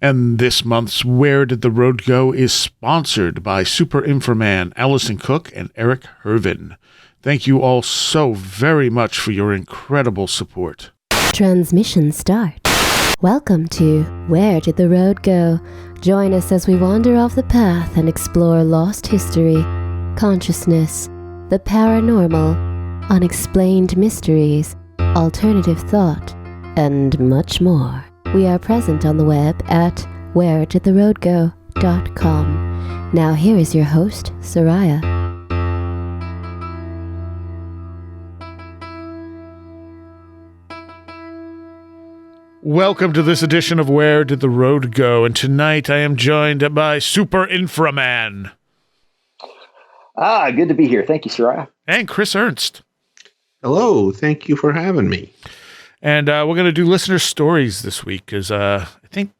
And this month's Where Did the Road Go is sponsored by Super Inframan, Allison Cook, and Eric Hervin. Thank you all so very much for your incredible support. Transmission start. Welcome to Where Did the Road Go? Join us as we wander off the path and explore lost history, consciousness, the paranormal, unexplained mysteries, alternative thought, and much more. We are present on the web at wheredidtheroadgo.com. Now here is your host, Seriah. Welcome to this edition of Where Did the Road Go? And tonight I am joined by Super Inframan. Good to be here. Thank you, Seriah. And Chris Ernst. Hello. Thank you for having me. And we're going to do listener stories this week because I think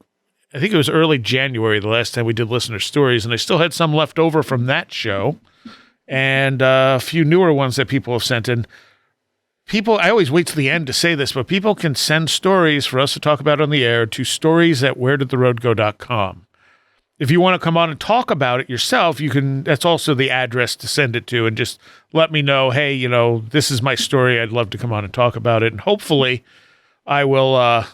it was early January the last time we did listener stories, and I still had some left over from that show and a few newer ones that people have sent in. People, I always wait to the end to say this, but people can send stories for us to talk about on the air to stories@wheredidtheroadgo.com. If you want to come on and talk about it yourself, you can. That's also the address to send it to, and just let me know, hey, this is my story. I'd love to come on and talk about it, and hopefully I will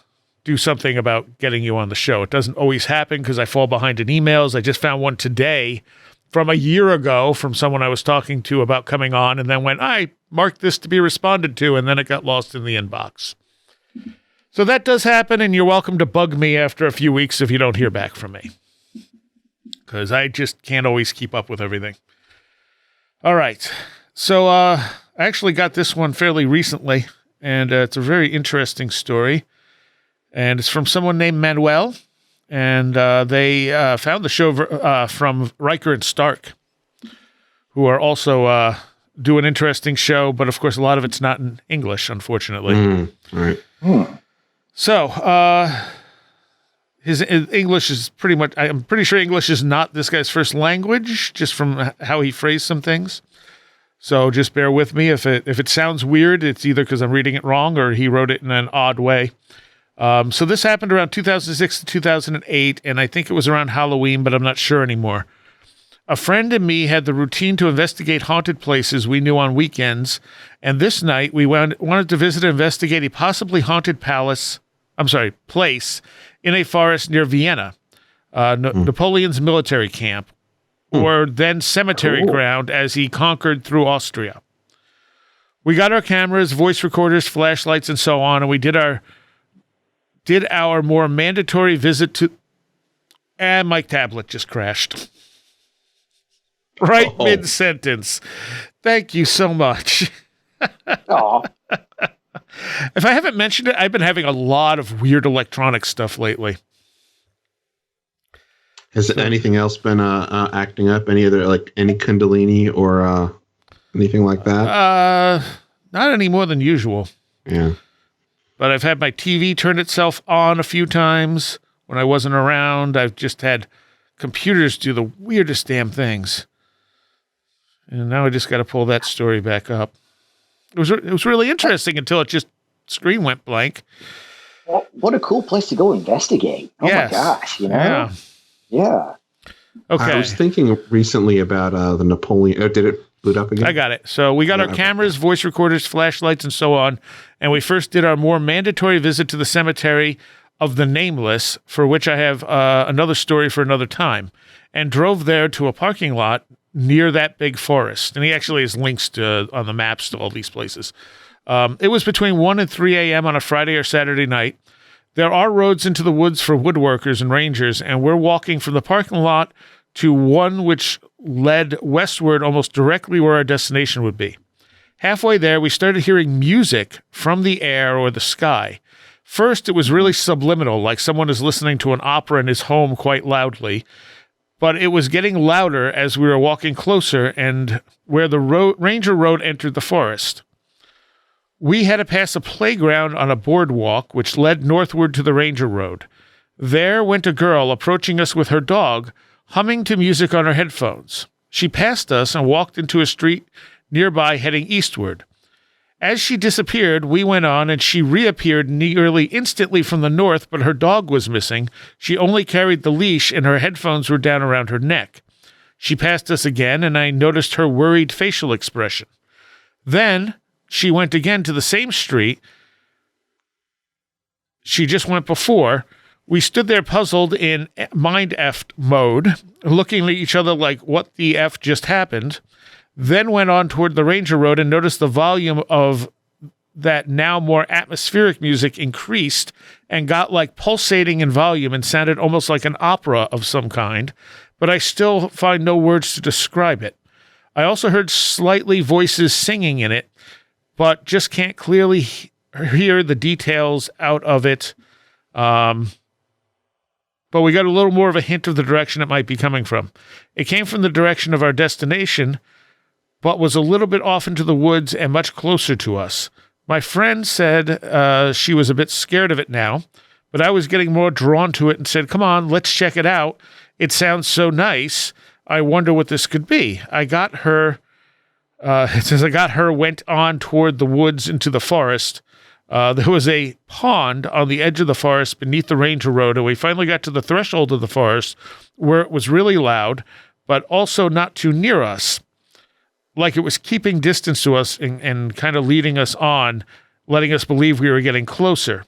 do something about getting you on the show. It doesn't always happen because I fall behind in emails. I just found one today from a year ago from someone I was talking to about coming on, and then went, I marked this to be responded to, and then it got lost in the inbox. So that does happen, and you're welcome to bug me after a few weeks if you don't hear back from me, because I just can't always keep up with everything. All right. So I actually got this one fairly recently, and it's a very interesting story. And it's from someone named Manuel, and they found the show from Riker and Stark, who are also do an interesting show, but of course a lot of it's not in English, unfortunately. Right. So his English is pretty much, I'm pretty sure English is not this guy's first language, just from how he phrased some things. So just bear with me. If it sounds weird, it's either because I'm reading it wrong or he wrote it in an odd way. So this happened around 2006 to 2008, and I think it was around Halloween, but I'm not sure anymore. A friend and me had the routine to investigate haunted places we knew on weekends, and this night we wanted to visit and investigate a possibly haunted place in a forest near Vienna, Napoleon's military camp, or then cemetery ground as he conquered through Austria. We got our cameras, voice recorders, flashlights, and so on, and we did our more mandatory visit to... And my tablet just crashed. Right mid-sentence. Thank you so much. Aw. If I haven't mentioned it, I've been having a lot of weird electronic stuff lately. Has anything else been acting up? Any Kundalini or anything like that? Not any more than usual. Yeah. But I've had my TV turn itself on a few times when I wasn't around. I've just had computers do the weirdest damn things. And now I just got to pull that story back up. It was really interesting until it just screen went blank. Well, what a cool place to go investigate. Oh Yes. my gosh, Yeah. Okay. I was thinking recently about the Napoleon. Did it boot up again? I got it. So we got our cameras, voice recorders, flashlights, and so on. And we first did our more mandatory visit to the cemetery of the Nameless, for which I have another story for another time, and drove there to a parking lot near that big forest. And he actually has links on the maps to all these places. It was between 1 and 3 a.m. on a Friday or Saturday night. There are roads into the woods for woodworkers and rangers, and we're walking from the parking lot to one which led westward almost directly where our destination would be. Halfway there, we started hearing music from the air or the sky. First, it was really subliminal, like someone is listening to an opera in his home quite loudly. But it was getting louder as we were walking closer and where the Ranger Road entered the forest. We had to pass a playground on a boardwalk which led northward to the Ranger Road. There went a girl approaching us with her dog, humming to music on her headphones. She passed us and walked into a street nearby heading eastward. As she disappeared, we went on, and she reappeared nearly instantly from the north, but her dog was missing. She only carried the leash, and her headphones were down around her neck. She passed us again, and I noticed her worried facial expression. Then she went again to the same street she just went before. We stood there puzzled in mind-effed mode, looking at each other like, what the F just happened? Then went on toward the Ranger Road and noticed the volume of that now more atmospheric music increased and got like pulsating in volume and sounded almost like an opera of some kind, but I still find no words to describe it. I also heard slightly voices singing in it, but just can't clearly hear the details out of it. But we got a little more of a hint of the direction it might be coming from. It came from the direction of our destination, but was a little bit off into the woods and much closer to us. My friend said she was a bit scared of it now, but I was getting more drawn to it and said, come on, let's check it out. It sounds so nice. I wonder what this could be. I got her, went on toward the woods into the forest. There was a pond on the edge of the forest beneath the Ranger Road, and we finally got to the threshold of the forest where it was really loud, but also not too near us. Like it was keeping distance to us and kind of leading us on, letting us believe we were getting closer.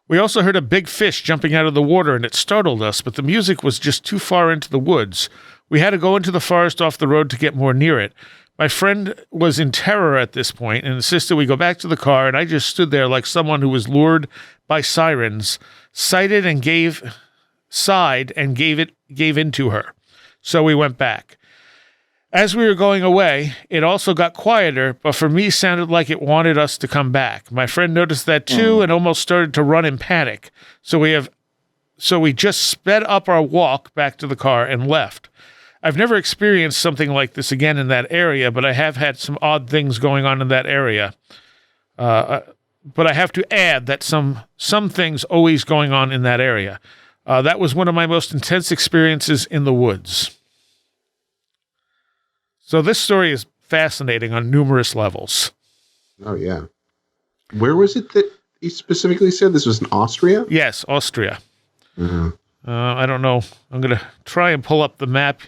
We also heard a big fish jumping out of the water, and it startled us, but the music was just too far into the woods. We had to go into the forest off the road to get more near it. My friend was in terror at this point and insisted we go back to the car, and I just stood there like someone who was lured by sirens, sighed and gave in to her. So we went back. As we were going away, it also got quieter, but for me sounded like it wanted us to come back. My friend noticed that too and almost started to run in panic. So we just sped up our walk back to the car and left. I've never experienced something like this again in that area, but I have had some odd things going on in that area. But I have to add that some things always going on in that area. That was one of my most intense experiences in the woods. So this story is fascinating on numerous levels. Oh, yeah. Where was it that he specifically said this was in Austria? Yes, Austria. I don't know. I'm going to try and pull up the map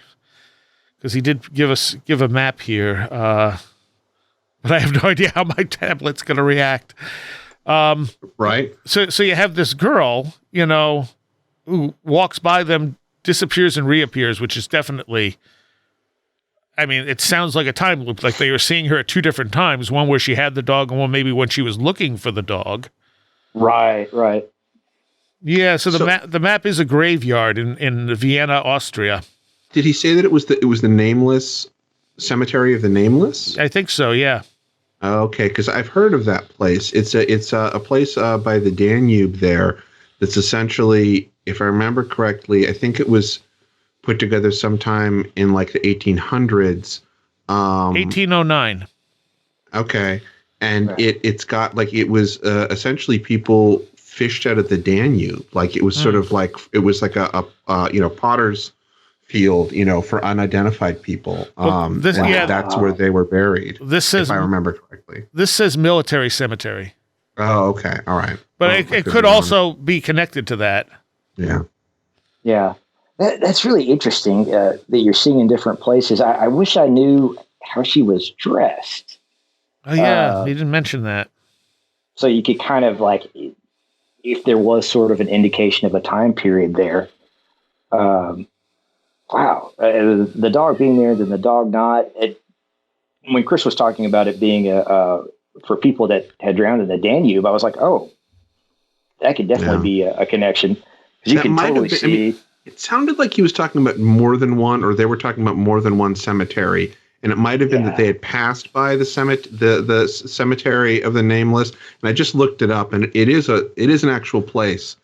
because he did give a map here. But I have no idea how my tablet's going to react. Right. So you have this girl, who walks by them, disappears and reappears, which is definitely... I mean, it sounds like a time loop, like they were seeing her at two different times, one where she had the dog and one maybe when she was looking for the dog. Right. Yeah, so the map is a graveyard in Vienna, Austria. Did he say that it was the Nameless Cemetery of the Nameless? I think so, yeah. Okay, because I've heard of that place. It's a place by the Danube there that's essentially, if I remember correctly, I think it was put together sometime in like the 1800s. 1809. Okay. And it's got like, it was essentially people fished out of the Danube. Like it was sort of like, it was like a potter's field, for unidentified people. That's where they were buried. This says, if I remember correctly. This says military cemetery. Oh, okay. All right. But it could also be connected to that. Yeah. Yeah. That's really interesting that you're seeing in different places. I wish I knew how she was dressed. Oh, yeah. You didn't mention that. So you could kind of like, if there was sort of an indication of a time period there. Wow. The dog being there, then the dog not. When Chris was talking about it being for people that had drowned in the Danube, I was like, oh, that could definitely be a connection. Because you can totally see... It sounded like he was talking about more than one, or they were talking about more than one cemetery, and it might have been that they had passed by the cemetery of the Nameless. And I just looked it up, and it is an actual place,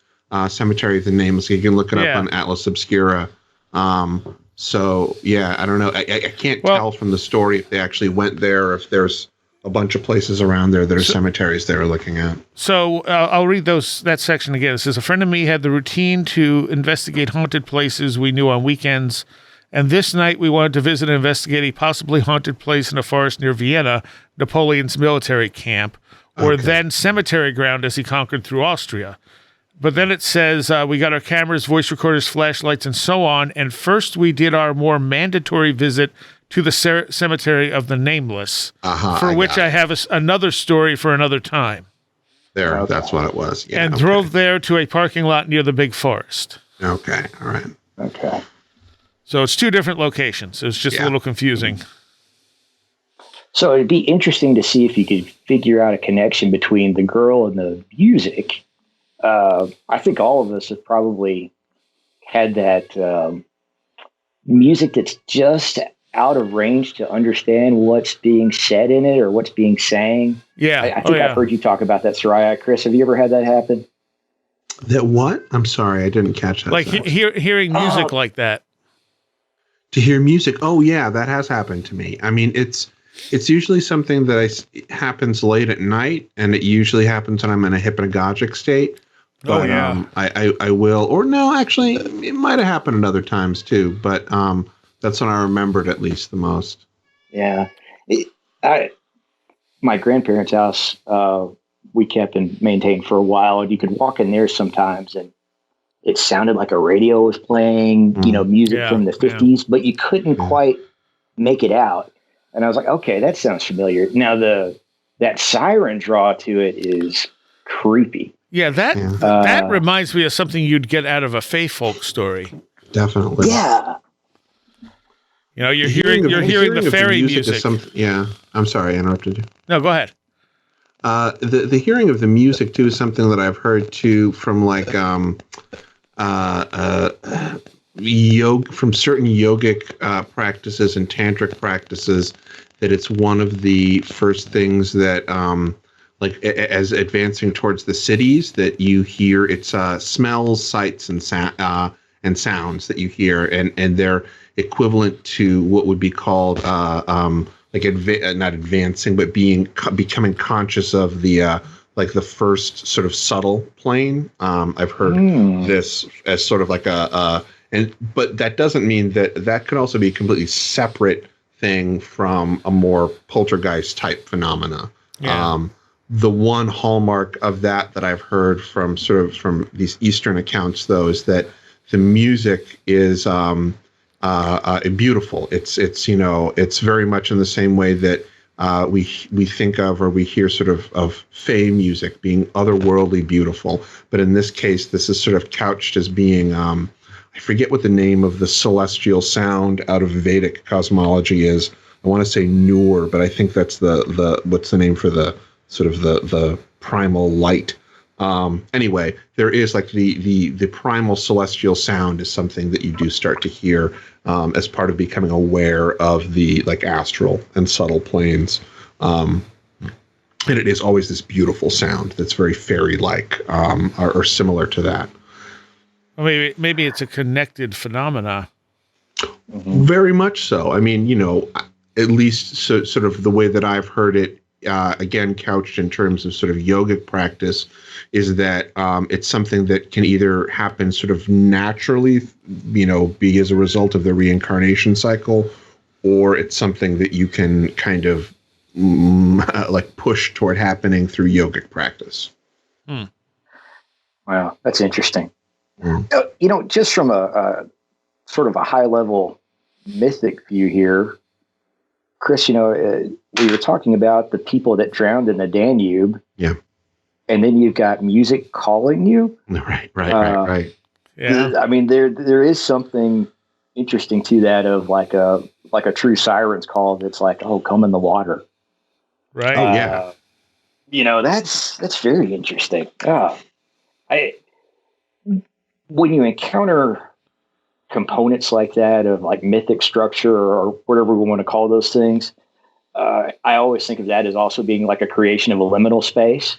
Cemetery of the Nameless. You can look it up on Atlas Obscura. So yeah, I don't know. I can't tell from the story if they actually went there, or if there's a bunch of places around there that are cemeteries they were looking at. So I'll read that section again. It says, a friend of me had the routine to investigate haunted places we knew on weekends And this night we wanted to visit and investigate a possibly haunted place in a forest near Vienna, Napoleon's military camp, or then cemetery ground as he conquered through Austria. But then it says we got our cameras, voice recorders, flashlights, and so on. And first we did our more mandatory visit to the cemetery of the Nameless, for which I have another story for another time. That's what it was. Yeah, and drove there to a parking lot near the big forest. Okay, all right. Okay. So it's two different locations. It's just a little confusing. So it'd be interesting to see if you could figure out a connection between the girl and the music. I think all of us have probably had that music that's just out of range to understand what's being said in it or what's being sang. Yeah. I think I've heard you talk about that, Seriah. Chris, have you ever had that happen? That what? I'm sorry, I didn't catch that. Like hearing music like that. To hear music. Oh yeah, that has happened to me. I mean, it's usually something that it happens late at night, and it usually happens when I'm in a hypnagogic state. But, I will, or no, actually, it might have happened at other times too. But that's when I remembered at least the most. Yeah, my grandparents' house we kept and maintained for a while, and you could walk in there sometimes, and it sounded like a radio was playing, music from the 50s, but you couldn't quite make it out. And I was like, okay, that sounds familiar. Now that siren draw to it is creepy. Yeah, that reminds me of something you'd get out of a Fae-folk story. Definitely. Yeah. You're hearing the fairy music. I'm sorry, I interrupted you. No, go ahead. The hearing of the music too is something that I've heard too from like from certain yogic practices and tantric practices, that it's one of the first things that as advancing towards the cities, that you hear. It's smells, sights, and sounds that you hear, and they're equivalent to what would be called not advancing, but becoming conscious of the the first sort of subtle plane. I've heard this as sort of like but that doesn't mean that could also be a completely separate thing from a more poltergeist type phenomena. Yeah. The one hallmark of that I've heard from these Eastern accounts, though, is that the music is beautiful. It's very much in the same way that we think of, or we hear sort of Fae music being otherworldly beautiful. But in this case, this is sort of couched as being, I forget what the name of the celestial sound out of Vedic cosmology is. I want to say Nur, but I think that's the what's the name for the sort of the primal light. Anyway, there is like the primal celestial sound is something that you do start to hear as part of becoming aware of the astral and subtle planes. And it is always this beautiful sound that's very fairy-like or similar to that. Well, maybe it's a connected phenomena. Very much so. I mean, at least sort of the way that I've heard it, again, couched in terms of sort of yogic practice, is that it's something that can either happen sort of naturally, be as a result of the reincarnation cycle, or it's something that you can kind of push toward happening through yogic practice. Wow, that's interesting. Just from a sort of a high level mythic view here, Chris, we were talking about the people that drowned in the Danube. Yeah. And then you've got music calling you. Right. Yeah. I mean, there is something interesting to that of like a true siren's call that's like, oh, come in the water. Right. That's very interesting. When you encounter components like that of like mythic structure or whatever we want to call those things, I always think of that as also being like a creation of a liminal space.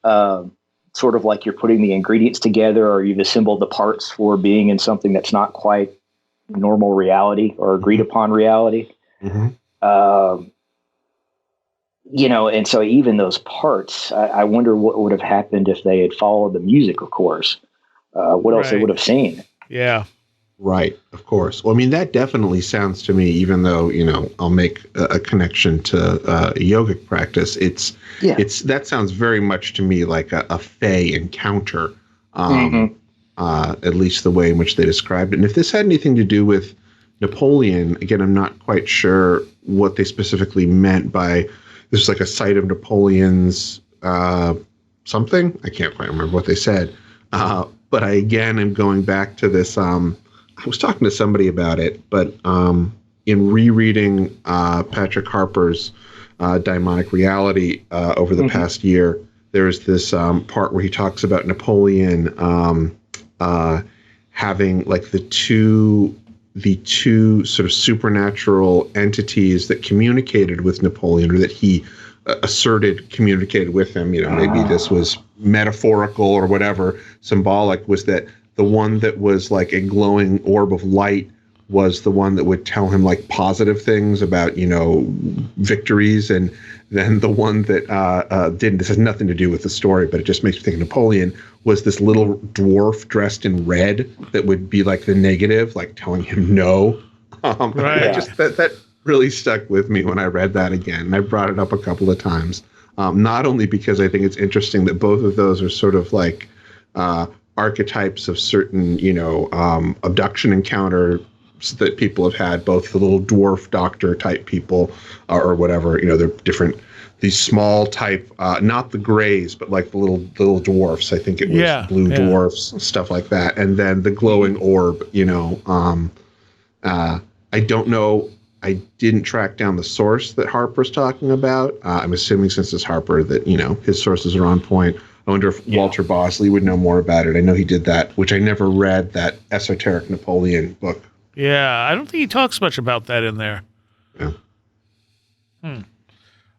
Sort of like you're putting the ingredients together, or you've assembled the parts for being in something that's not quite normal reality or agreed upon reality. Mm-hmm. And so even those parts, I wonder what would have happened if they had followed the music, of course. What else they would have seen. Yeah. Right, of course. Well, I mean, that definitely sounds to me, even though, I'll make a connection to yogic practice. That sounds very much to me like a Fae encounter, at least the way in which they described it. And if this had anything to do with Napoleon, again, I'm not quite sure what they specifically meant by this is like a site of Napoleon's something. I can't quite remember what they said. But I, again, am going back to this. I was talking to somebody about it, but in rereading Patrick Harper's Daimonic Reality over the past year, there's this part where he talks about Napoleon having like the two sort of supernatural entities that communicated with Napoleon, or that he asserted communicated with him. Maybe this was metaphorical or whatever, symbolic, was that the one that was like a glowing orb of light was the one that would tell him like positive things about, victories. And then the one that didn't, this has nothing to do with the story, but it just makes me think of Napoleon, was this little dwarf dressed in red that would be like the negative, like telling him no. Right. That really stuck with me when I read that again. And I brought it up a couple of times, not only because I think it's interesting that both of those are sort of like archetypes of certain, abduction encounters that people have had, both the little dwarf doctor type people or whatever, they're different, these small type, not the grays, but like the little dwarfs. I think it was blue dwarfs, stuff like that. And then the glowing orb, I don't know. I didn't track down the source that Harper's talking about. I'm assuming since it's Harper that, his sources are on point. I wonder if Walter Bosley would know more about it. I know he did that, which I never read, that Esoteric Napoleon book. Yeah, I don't think he talks much about that in there. Yeah.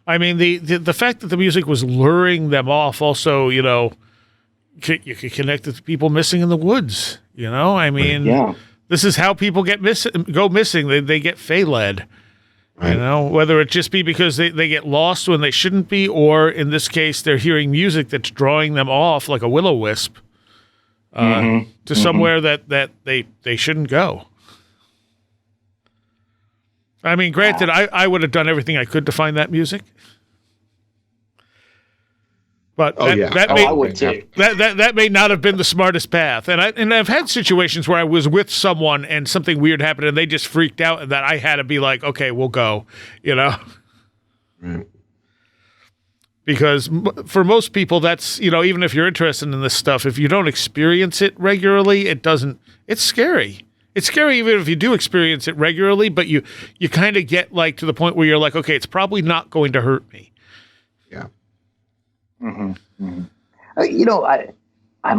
I mean, the fact that the music was luring them off also, you could connect it to people missing in the woods, I mean, this is how people go missing. They get Fae-led. Right. Whether it just be because they get lost when they shouldn't be, or in this case, they're hearing music that's drawing them off like a will-o-wisp to somewhere that they shouldn't go. I mean, granted, I would have done everything I could to find that music. But that may not have been the smartest path. And I've had situations where I was with someone and something weird happened and they just freaked out, and that I had to be like, okay, we'll go, Right. Because for most people, that's, even if you're interested in this stuff, if you don't experience it regularly, it's scary. It's scary even if you do experience it regularly, but you kind of get like to the point where you're like, okay, it's probably not going to hurt me. Yeah. I'm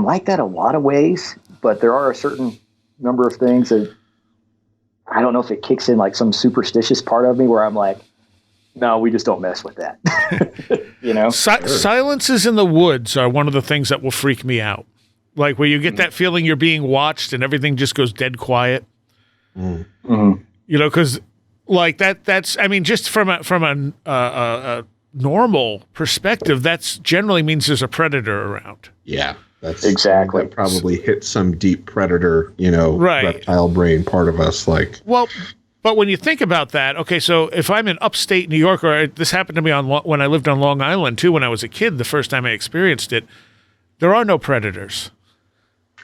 like that a lot of ways, but there are a certain number of things that I don't know if it kicks in like some superstitious part of me where I'm like, no, we just don't mess with that. Silences in the woods are one of the things that will freak me out. Like where you get that feeling you're being watched and everything just goes dead quiet. Because like that's, I mean, just from a normal perspective, that's generally means there's a predator around. Yeah, that's exactly. That probably hit some deep predator, reptile brain part of us. Like, well, but when you think about that, okay, so if I'm in upstate New York, or this happened to me when I lived on Long Island too, when I was a kid, the first time I experienced it, there are no predators.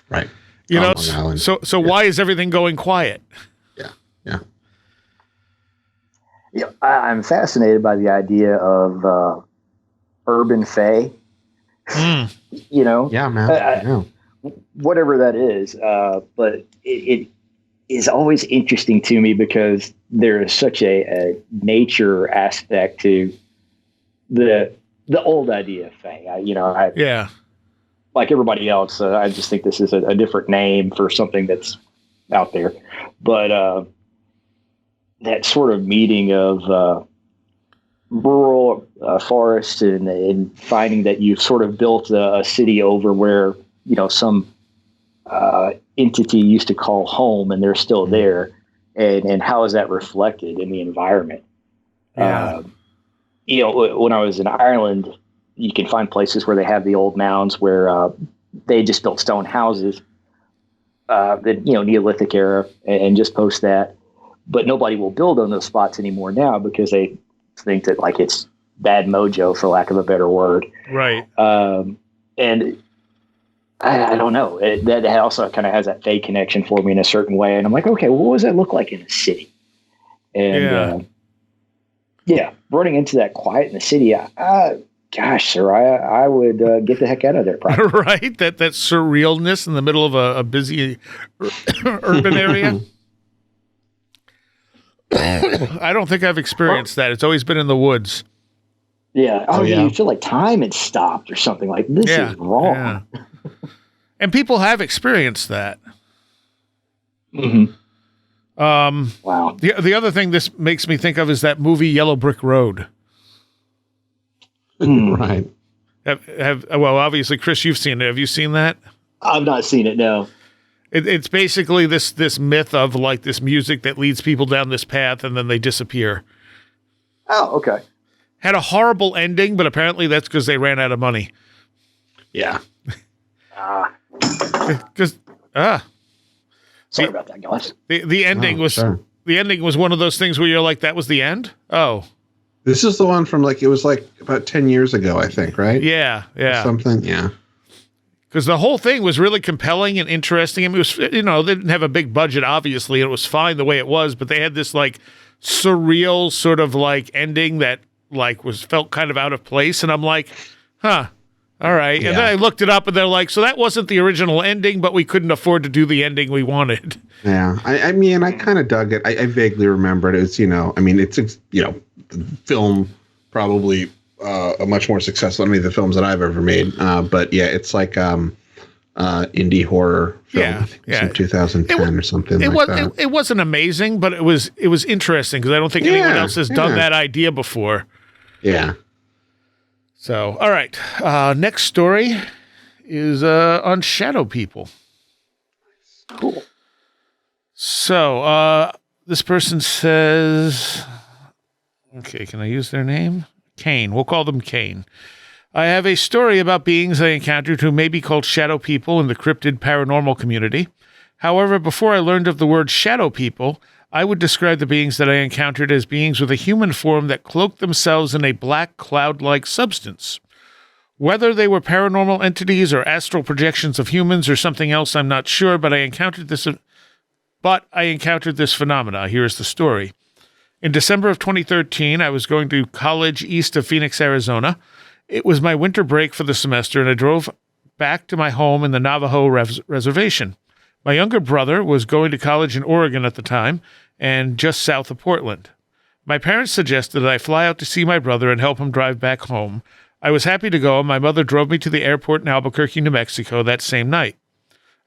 Right. So why is everything going quiet? Yeah. Yeah, I'm fascinated by the idea of urban fae. Yeah, man. Whatever that is, but it is always interesting to me because there is such a nature aspect to the old idea of fae. Like everybody else, I just think this is a different name for something that's out there, but. That sort of meeting of rural forest and finding that you've sort of built a city over where, some entity used to call home and they're still there. And how is that reflected in the environment? Yeah. When I was in Ireland, you can find places where they have the old mounds where they just built stone houses. the Neolithic era and just post that. But nobody will build on those spots anymore now because they think that like it's bad mojo, for lack of a better word. Right. And I don't know. That also kind of has that Fae connection for me in a certain way. And I'm like, okay, well, what does that look like in a city? And running into that quiet in the city, gosh, Seriah, I would get the heck out of there. Probably. Right. That surrealness in the middle of a busy urban area. I don't think I've experienced that. It's always been in the woods. Yeah. Oh, yeah. You feel like time had stopped or something. Like this is wrong. Yeah. And people have experienced that. Mm-hmm. Wow. The other thing this makes me think of is that movie Yellow Brick Road. Right. Well, obviously, Chris, you've seen it. Have you seen that? I've not seen it. No. It's basically this myth of like this music that leads people down this path and then they disappear. Oh, okay. Had a horrible ending, but apparently that's because they ran out of money. Yeah. Because sorry about that, guys. The ending the ending was one of those things where you're like, that was the end? Oh. This is the one from it was like about 10 years ago, I think, right? Yeah. Or something, yeah. Because the whole thing was really compelling and interesting. I mean, it was, they didn't have a big budget, obviously, and it was fine the way it was, but they had this like surreal sort of like ending that like felt kind of out of place. And I'm like, huh, all right. Yeah. And then I looked it up and they're like, so that wasn't the original ending, but we couldn't afford to do the ending we wanted. Yeah. I mean, I kind of dug it. I vaguely remember it. It's, it's film probably a much more successful than any of the films that I've ever made. But yeah, it's like indie horror film. I think it's from 2010 or something like that. It wasn't amazing, but it was interesting because I don't think anyone else has done that idea before. Yeah. So, all right. Next story is on shadow people. Cool. So, this person says, okay, can I use their name? Kane. We'll call them Kane. I have a story about beings I encountered who may be called shadow people in the cryptid paranormal community. However, before I learned of the word shadow people, I would describe the beings that I encountered as beings with a human form that cloaked themselves in a black cloud-like substance. Whether they were paranormal entities or astral projections of humans or something else, I'm not sure, but I encountered this phenomena. Here's the story. In December of 2013, I was going to college east of Phoenix, Arizona. It was my winter break for the semester, and I drove back to my home in the Navajo reservation. My younger brother was going to college in Oregon at the time, and just south of Portland. My parents suggested that I fly out to see my brother and help him drive back home. I was happy to go, and my mother drove me to the airport in Albuquerque, New Mexico that same night.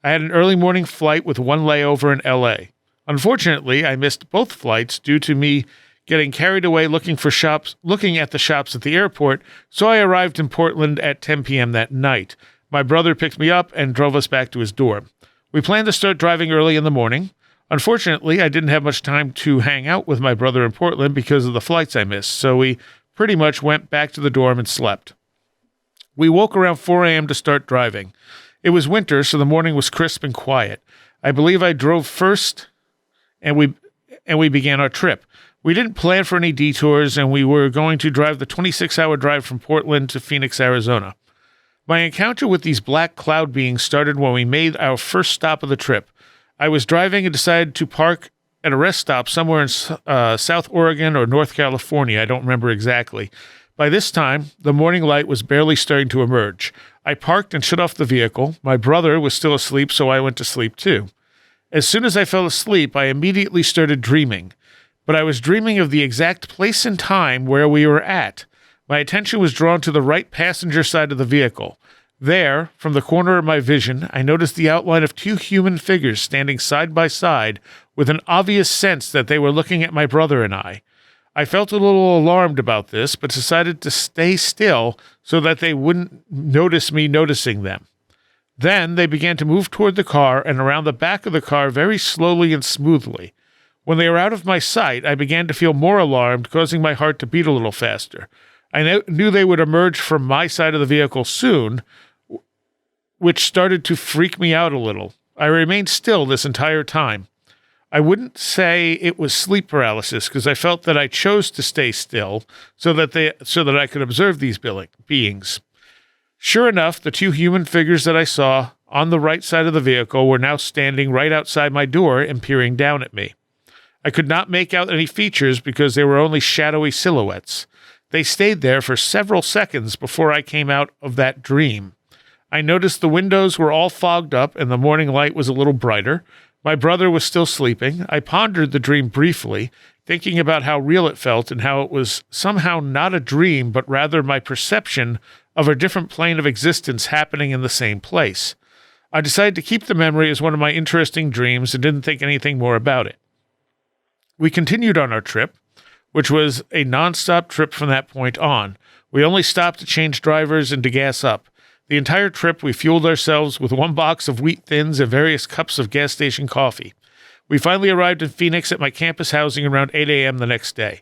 I had an early morning flight with one layover in L.A. Unfortunately, I missed both flights due to me getting carried away looking at the shops at the airport, so I arrived in Portland at 10 p.m. that night. My brother picked me up and drove us back to his dorm. We planned to start driving early in the morning. Unfortunately, I didn't have much time to hang out with my brother in Portland because of the flights I missed, so we pretty much went back to the dorm and slept. We woke around 4 a.m. to start driving. It was winter, so the morning was crisp and quiet. I believe I drove first, and we began our trip. We didn't plan for any detours, and we were going to drive the 26-hour drive from Portland to Phoenix, Arizona. My encounter with these black cloud beings started when we made our first stop of the trip. I was driving and decided to park at a rest stop somewhere in South Oregon or North California. I don't remember exactly. By this time, the morning light was barely starting to emerge. I parked and shut off the vehicle. My brother was still asleep, so I went to sleep too. As soon as I fell asleep, I immediately started dreaming. But I was dreaming of the exact place and time where we were at. My attention was drawn to the right passenger side of the vehicle. There, from the corner of my vision, I noticed the outline of two human figures standing side by side with an obvious sense that they were looking at my brother and I. I felt a little alarmed about this, but decided to stay still so that they wouldn't notice me noticing them. Then they began to move toward the car and around the back of the car very slowly and smoothly. When they were out of my sight, I began to feel more alarmed, causing my heart to beat a little faster. I knew they would emerge from my side of the vehicle soon, which started to freak me out a little. I remained still this entire time. I wouldn't say it was sleep paralysis because I felt that I chose to stay still so that I could observe these beings. Sure enough, the two human figures that I saw on the right side of the vehicle were now standing right outside my door and peering down at me. I could not make out any features because they were only shadowy silhouettes. They stayed there for several seconds before I came out of that dream. I noticed the windows were all fogged up and the morning light was a little brighter. My brother was still sleeping. I pondered the dream briefly, thinking about how real it felt and how it was somehow not a dream, but rather my perception of a different plane of existence happening in the same place. I decided to keep the memory as one of my interesting dreams and didn't think anything more about it. We continued on our trip, which was a non-stop trip from that point on. We only stopped to change drivers and to gas up. The entire trip, we fueled ourselves with 1 box of wheat thins and various cups of gas station coffee. We finally arrived in Phoenix at my campus housing around 8 a.m. the next day.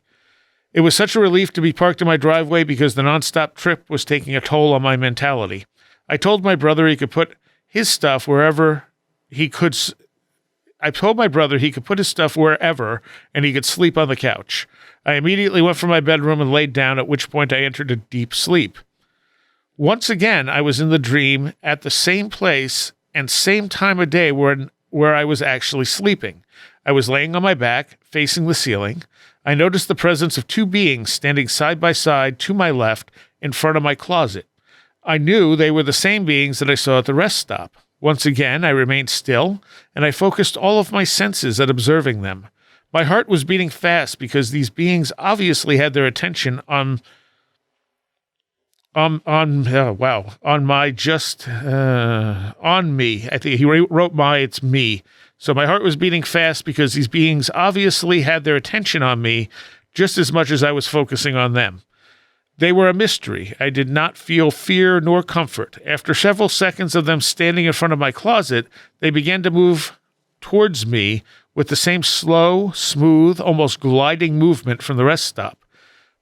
It was such a relief to be parked in my driveway because the non-stop trip was taking a toll on my mentality. I told my brother he could put his stuff wherever he could. I told my brother he could put his stuff wherever and he could sleep on the couch. I immediately went from my bedroom and laid down, at which point I entered a deep sleep. Once again, I was in the dream at the same place and same time of day where I was actually sleeping. I was laying on my back, facing the ceiling. I noticed the presence of 2 beings standing side by side to my left in front of my closet. I knew they were the same beings that I saw at the rest stop. Once again, I remained still, and I focused all of my senses at observing them. My heart was beating fast because these beings obviously had their attention on me. I think he wrote it's me. So my heart was beating fast because these beings obviously had their attention on me just as much as I was focusing on them. They were a mystery. I did not feel fear nor comfort. After several seconds of them standing in front of my closet, they began to move towards me with the same slow, smooth, almost gliding movement from the rest stop.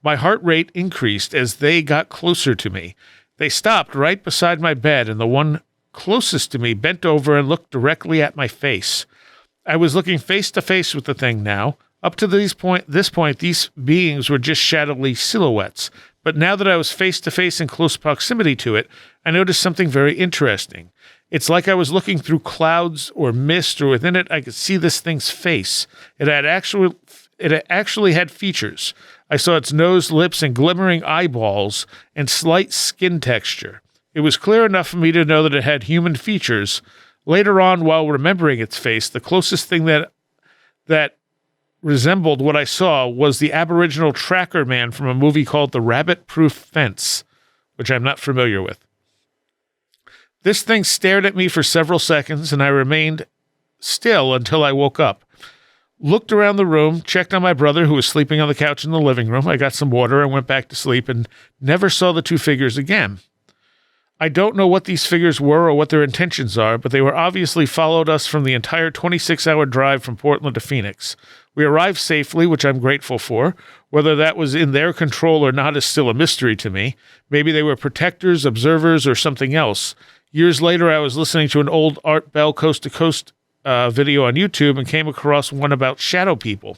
My heart rate increased as they got closer to me. They stopped right beside my bed, and the one closest to me bent over and looked directly at my face. I was looking face to face with the thing now. Up to this point, these beings were just shadowy silhouettes. But now that I was face to face in close proximity to it, I noticed something very interesting. It's like I was looking through clouds or mist, or within it I could see this thing's face. It actually had features. I saw its nose, lips, and glimmering eyeballs, and slight skin texture. It was clear enough for me to know that it had human features. Later on, while remembering its face, the closest thing that resembled what I saw was the Aboriginal tracker man from a movie called The Rabbit-Proof Fence, which I'm not familiar with. This thing stared at me for several seconds, and I remained still until I woke up. Looked around the room, checked on my brother who was sleeping on the couch in the living room. I got some water and went back to sleep and never saw the 2 figures again. I don't know what these figures were or what their intentions are, but they were obviously followed us from the entire 26-hour drive from Portland to Phoenix. We arrived safely, which I'm grateful for. Whether that was in their control or not is still a mystery to me. Maybe they were protectors, observers, or something else. Years later, I was listening to an old Art Bell Coast to Coast video on YouTube and came across one about shadow people.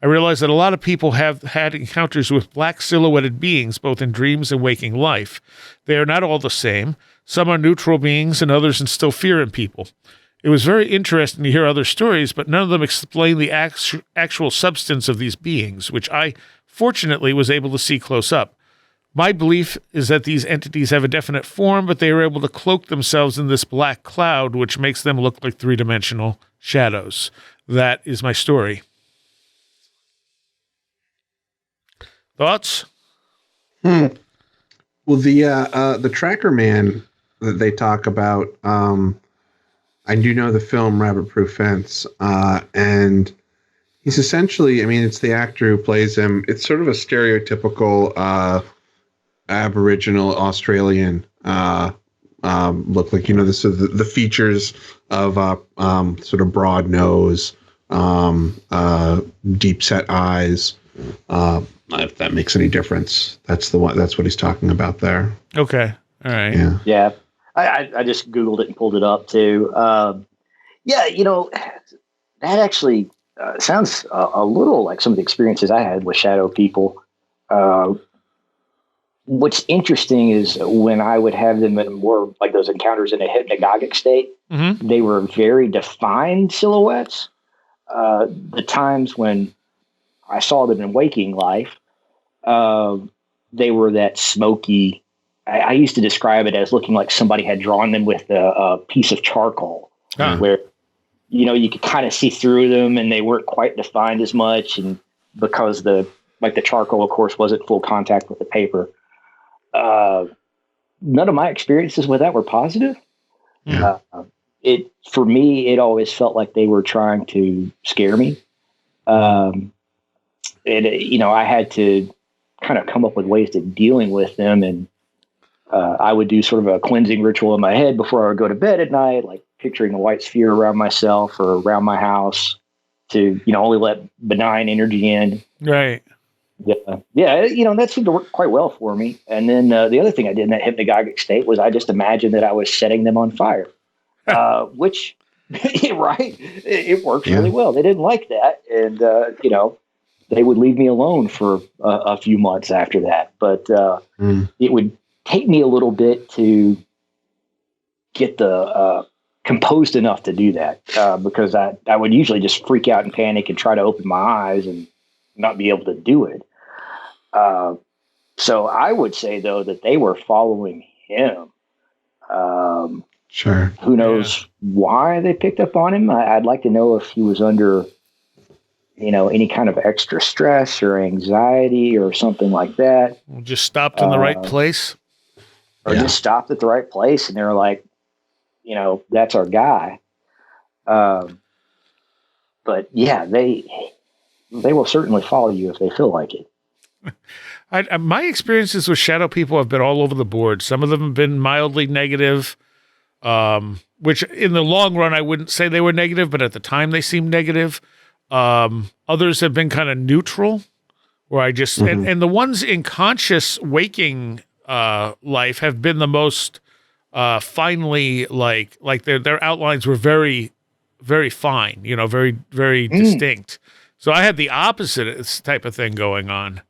I realized that a lot of people have had encounters with black silhouetted beings, both in dreams and waking life. They are not all the same. Some are neutral beings and others instill fear in people. It was very interesting to hear other stories, but none of them explain the actual substance of these beings, which I fortunately was able to see close up. My belief is that these entities have a definite form, but they are able to cloak themselves in this black cloud, which makes them look like 3-dimensional shadows. That is my story. Thoughts? Well, the tracker man that they talk about, I do know the film Rabbit-Proof Fence, and he's essentially, it's the actor who plays him. It's sort of a stereotypical Aboriginal Australian look, like, this is the features of sort of broad nose, deep set eyes. If that makes any difference, that's what he's talking about there. Okay. All right. Yeah. I just Googled it and pulled it up too. Yeah, that actually sounds a little like some of the experiences I had with shadow people. What's interesting is when I would have them in more like those encounters in a hypnagogic state, they were very defined silhouettes. The times when I saw them in waking life, they were that smoky. I used to describe it as looking like somebody had drawn them with a piece of charcoal, where you could kind of see through them, and they weren't quite defined as much, and because the charcoal, of course, wasn't full contact with the paper. None of my experiences with that were positive. Yeah. For me, it always felt like they were trying to scare me. I had to kind of come up with ways to dealing with them. And I would do sort of a cleansing ritual in my head before I would go to bed at night, like picturing a white sphere around myself or around my house to, only let benign energy in. Right. Yeah. That seemed to work quite well for me. And then the other thing I did in that hypnagogic state was I just imagined that I was setting them on fire, which, right, it worked really well. They didn't like that. And, they would leave me alone for a few months after that. But it would take me a little bit to get the composed enough to do that because I would usually just freak out and panic and try to open my eyes and not be able to do it. So I would say, though, that they were following him. Sure. Who knows why they picked up on him? I'd like to know if he was under, any kind of extra stress or anxiety or something like that. Just stopped in the right place. Or just stopped at the right place, and they were like, that's our guy. But yeah, they will certainly follow you if they feel like it. My experiences with shadow people have been all over the board. Some of them have been mildly negative, which in the long run, I wouldn't say they were negative, but at the time they seemed negative. Others have been kind of neutral, where I just, and the ones in conscious waking life have been the most finely, like their outlines were very, very fine, very, very distinct. So I had the opposite type of thing going on.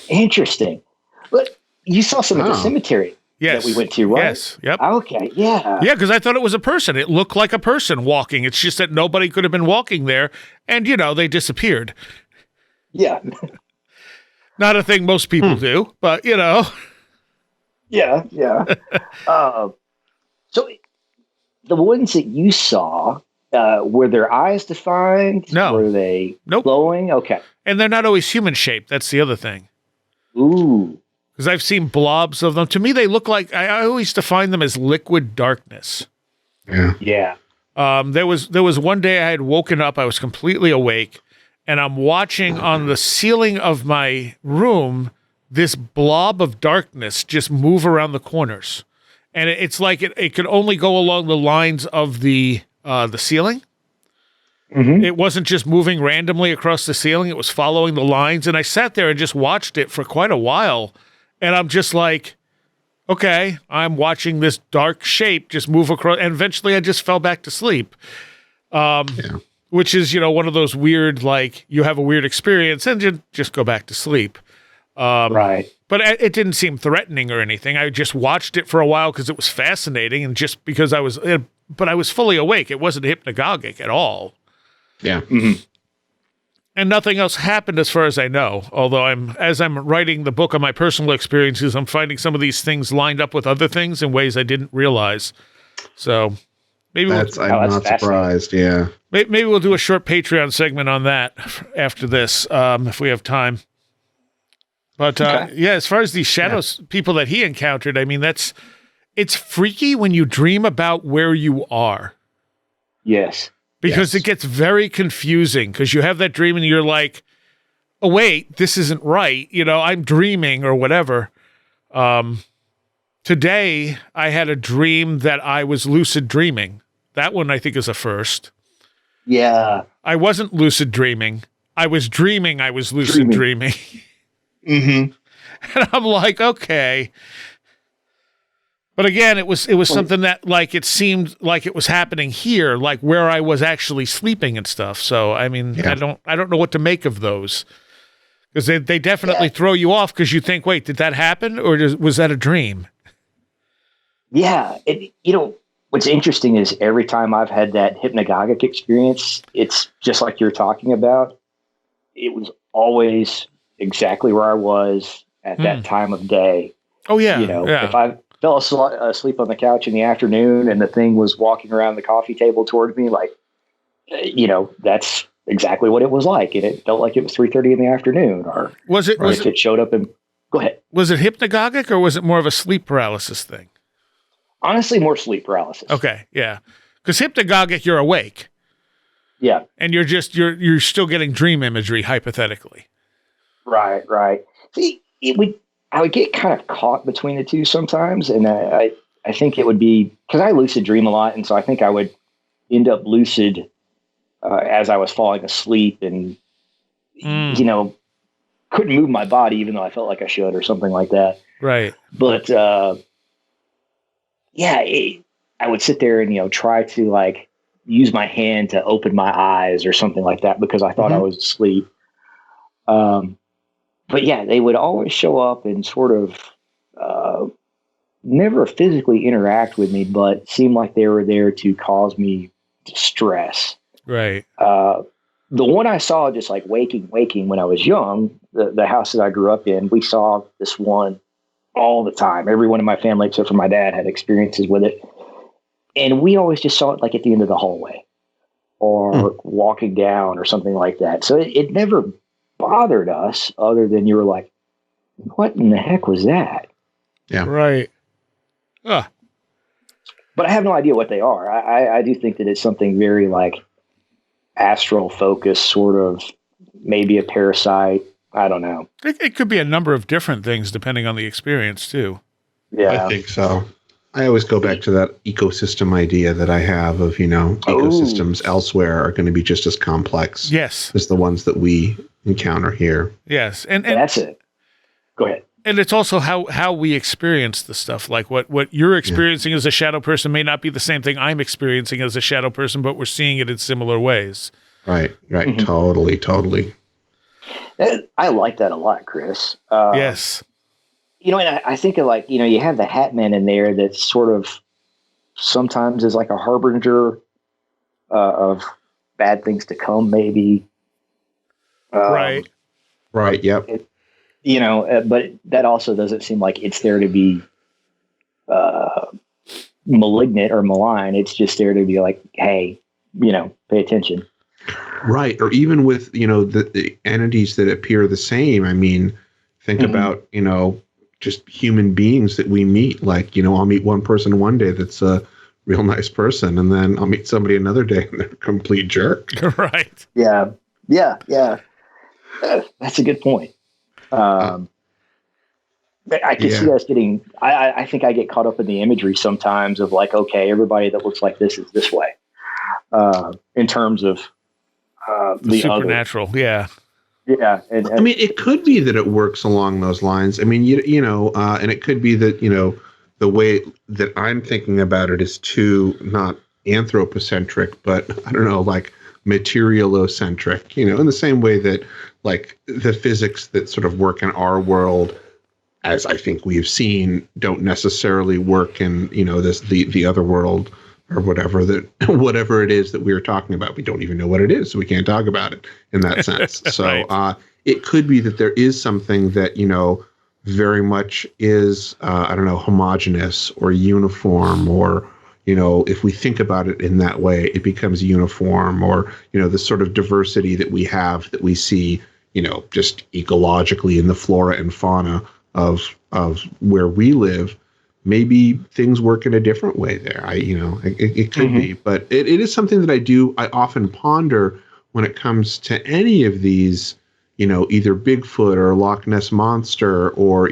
Interesting. But you saw some at the cemetery that we went to, right? Yes. Yep. Okay. Yeah. Yeah, because I thought it was a person. It looked like a person walking. It's just that nobody could have been walking there, and they disappeared. Yeah. Not a thing most people do, but Yeah. So the ones that you saw, were their eyes defined? No. Were they Nope. glowing? Okay. And they're not always human shaped. That's the other thing. Ooh. Because I've seen blobs of them. To me, they look like, I always define them as liquid darkness. Yeah. Yeah. There was one day I had woken up, I was completely awake, and I'm watching on the ceiling of my room this blob of darkness just move around the corners. And it's like it could only go along the lines of the ceiling. Mm-hmm. It wasn't just moving randomly across the ceiling. It was following the lines. And I sat there and just watched it for quite a while. And I'm just like, okay, I'm watching this dark shape just move across. And eventually I just fell back to sleep. Which is, one of those weird, like, you have a weird experience and you just go back to sleep. Right. But it didn't seem threatening or anything. I just watched it for a while because it was fascinating. And just because I was fully awake. It wasn't hypnagogic at all. Yeah. Mm-hmm. And nothing else happened as far as I know. Although as I'm writing the book on my personal experiences, I'm finding some of these things lined up with other things in ways I didn't realize. So maybe I'm not surprised. Yeah. Maybe we'll do a short Patreon segment on that after this, if we have time. But as far as these shadows people that he encountered, I mean, it's freaky when you dream about where you are. Yes. Because it gets very confusing because you have that dream and you're like, oh, wait, this isn't right. I'm dreaming or whatever. Today, I had a dream that I was lucid dreaming. That one, I think, is a first. Yeah. I wasn't lucid dreaming. I was dreaming I was lucid dreaming. Mm-hmm. And I'm like, okay. But again, it was something that like it seemed like it was happening here, like where I was actually sleeping and stuff. So I mean, I don't know what to make of those, because they definitely throw you off because you think, wait, did that happen or was that a dream? Yeah, what's interesting is every time I've had that hypnagogic experience, it's just like you're talking about. It was always exactly where I was at that time of day. Oh yeah, if I fell asleep on the couch in the afternoon and the thing was walking around the coffee table towards me, like, that's exactly what it was like, and it felt like it was 3:30 in the afternoon. Or if it showed up and go ahead. Was it hypnagogic or was it more of a sleep paralysis thing? Honestly, more sleep paralysis. Okay, yeah, because hypnagogic, you're awake. Yeah, and you're still getting dream imagery hypothetically. Right. See, I would get kind of caught between the two sometimes, and I think it would be because I lucid dream a lot, and so I think I would end up lucid as I was falling asleep, and couldn't move my body even though I felt like I should, or something like that. Right. But I would sit there and try to like use my hand to open my eyes or something like that because I thought I was asleep. But yeah, they would always show up and sort of never physically interact with me, but seem like they were there to cause me distress. Right. The one I saw just like waking when I was young, the house that I grew up in, we saw this one all the time. Everyone in my family, except for my dad, had experiences with it. And we always just saw it like at the end of the hallway or walking down or something like that. So it never bothered us other than you were like, what in the heck was that? Yeah. Right. But I have no idea what they are. I do think that it's something very like astral focused, sort of maybe a parasite. I don't know. It could be a number of different things depending on the experience too. Yeah. I think so. I always go back to that ecosystem idea that I have of, ecosystems elsewhere are going to be just as complex as the ones that we encounter here. Yes. And that's it. Go ahead. And it's also how we experience the stuff. Like what you're experiencing as a shadow person may not be the same thing I'm experiencing as a shadow person, but we're seeing it in similar ways. Right. Mm-hmm. Totally. I like that a lot, Chris. Yes. And I think of like, you have the Hat Man in there that sort of sometimes is like a harbinger of bad things to come, maybe. Right. Yep. But that also doesn't seem like it's there to be malignant or malign. It's just there to be like, hey, pay attention. Right. Or even with, the entities that appear the same. I mean, think about, just human beings that we meet. Like, I'll meet one person one day that's a real nice person, and then I'll meet somebody another day and they're a complete jerk. Right. Yeah. That's a good point. I can see us getting, I think I get caught up in the imagery sometimes of like, okay, everybody that looks like this is this way, in terms of the supernatural. Other. Yeah. Yeah. And I mean, it could be that it works along those lines. I mean, and it could be that, the way that I'm thinking about it is too not anthropocentric, but I don't know, like materialocentric, in the same way that like the physics that sort of work in our world, as I think we have seen, don't necessarily work in, the other world or whatever it is that we are talking about. We don't even know what it is, so we can't talk about it in that sense. So Right. It could be that there is something that, very much is, homogeneous or uniform, or, if we think about it in that way, it becomes uniform, or, the sort of diversity that we have that we see, just ecologically in the flora and fauna of where we live. Maybe things work in a different way there. It could be, but it is something that I often ponder when it comes to any of these, either Bigfoot or Loch Ness Monster or,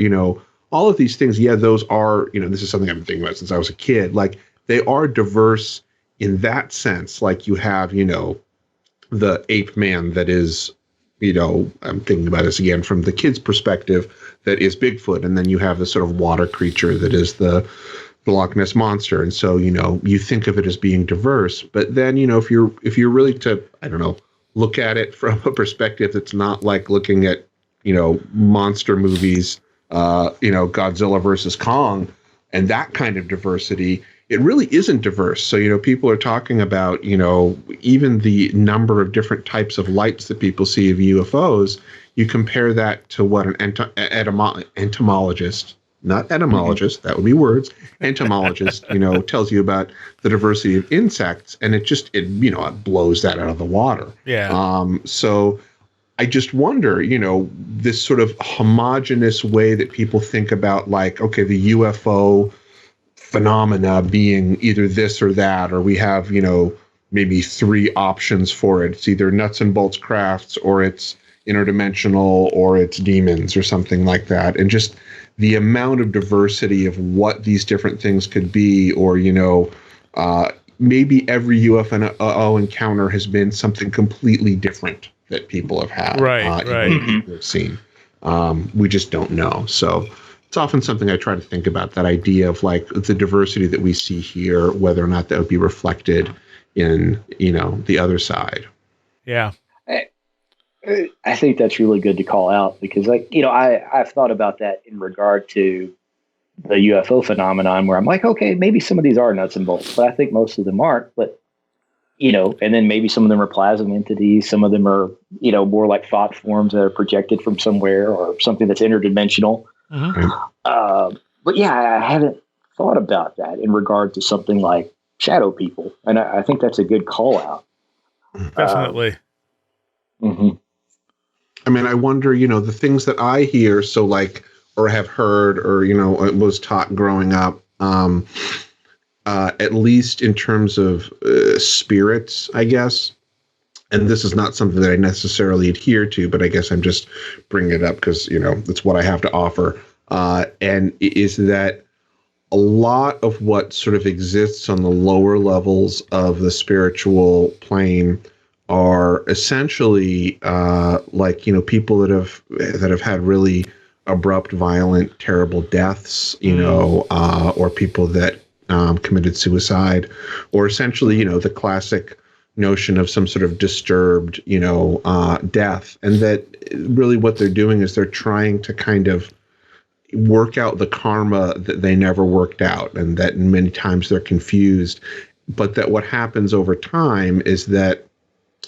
all of these things. Yeah, those are, this is something I've been thinking about since I was a kid. Like, they are diverse in that sense. Like, you have, the ape man that is, I'm thinking about this again from the kid's perspective, that is Bigfoot. And then you have the sort of water creature that is the Loch Ness monster, and so you think of it as being diverse. But then if you're really to, I don't know, look at it from a perspective that's not like looking at monster movies, Godzilla versus Kong, and that kind of diversity, it really isn't diverse. So people are talking about even the number of different types of lights that people see of UFOs. You compare that to what an entomologist. Not etymologist, that would be words. Entomologist, tells you about the diversity of insects, and it blows that out of the water. Yeah. So I just wonder, this sort of homogenous way that people think about, like, okay, the UFO phenomena being either this or that, or we have, maybe three options for it. It's either nuts and bolts crafts, or it's interdimensional, or it's demons, or something like that. And just the amount of diversity of what these different things could be, or, maybe every UFO encounter has been something completely different that people have had. Right. People have seen. We just don't know. So it's often something I try to think about, that idea of like the diversity that we see here, whether or not that would be reflected in, the other side. Yeah. I think that's really good to call out, because I've thought about that in regard to the UFO phenomenon, where I'm like, okay, maybe some of these are nuts and bolts, but I think most of them aren't. But, and then maybe some of them are plasma entities. Some of them are, more like thought forms that are projected from somewhere, or something that's interdimensional. Mm-hmm. But yeah, I haven't thought about that in regard to something like shadow people. And I think that's a good call out. Definitely. I mean, I wonder, the things that I hear, so like, or have heard, or, was taught growing up, at least in terms of spirits, I guess. And this is not something that I necessarily adhere to, but I guess I'm just bringing it up because, that's what I have to offer. And is that a lot of what sort of exists on the lower levels of the spiritual plane are essentially people that have had really abrupt, violent, terrible deaths, or people that committed suicide, or essentially, the classic notion of some sort of disturbed, death. And that really what they're doing is they're trying to kind of work out the karma that they never worked out, and that many times they're confused. But that what happens over time is that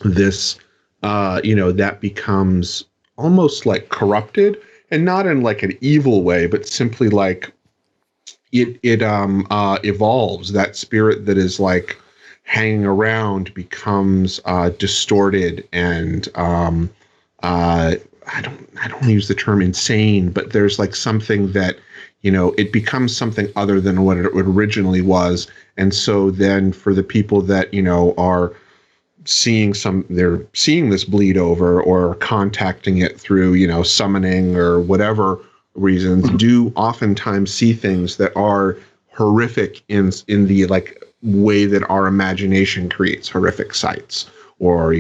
this, that becomes almost like corrupted, and not in like an evil way, but simply like it evolves. That spirit that is like hanging around becomes distorted, and I don't use the term insane, but there's like something that, it becomes something other than what it originally was. And so then for the people that, are they're seeing this bleed over, or contacting it through, summoning or whatever reasons, do oftentimes see things that are horrific in the like way that our imagination creates horrific sights, or,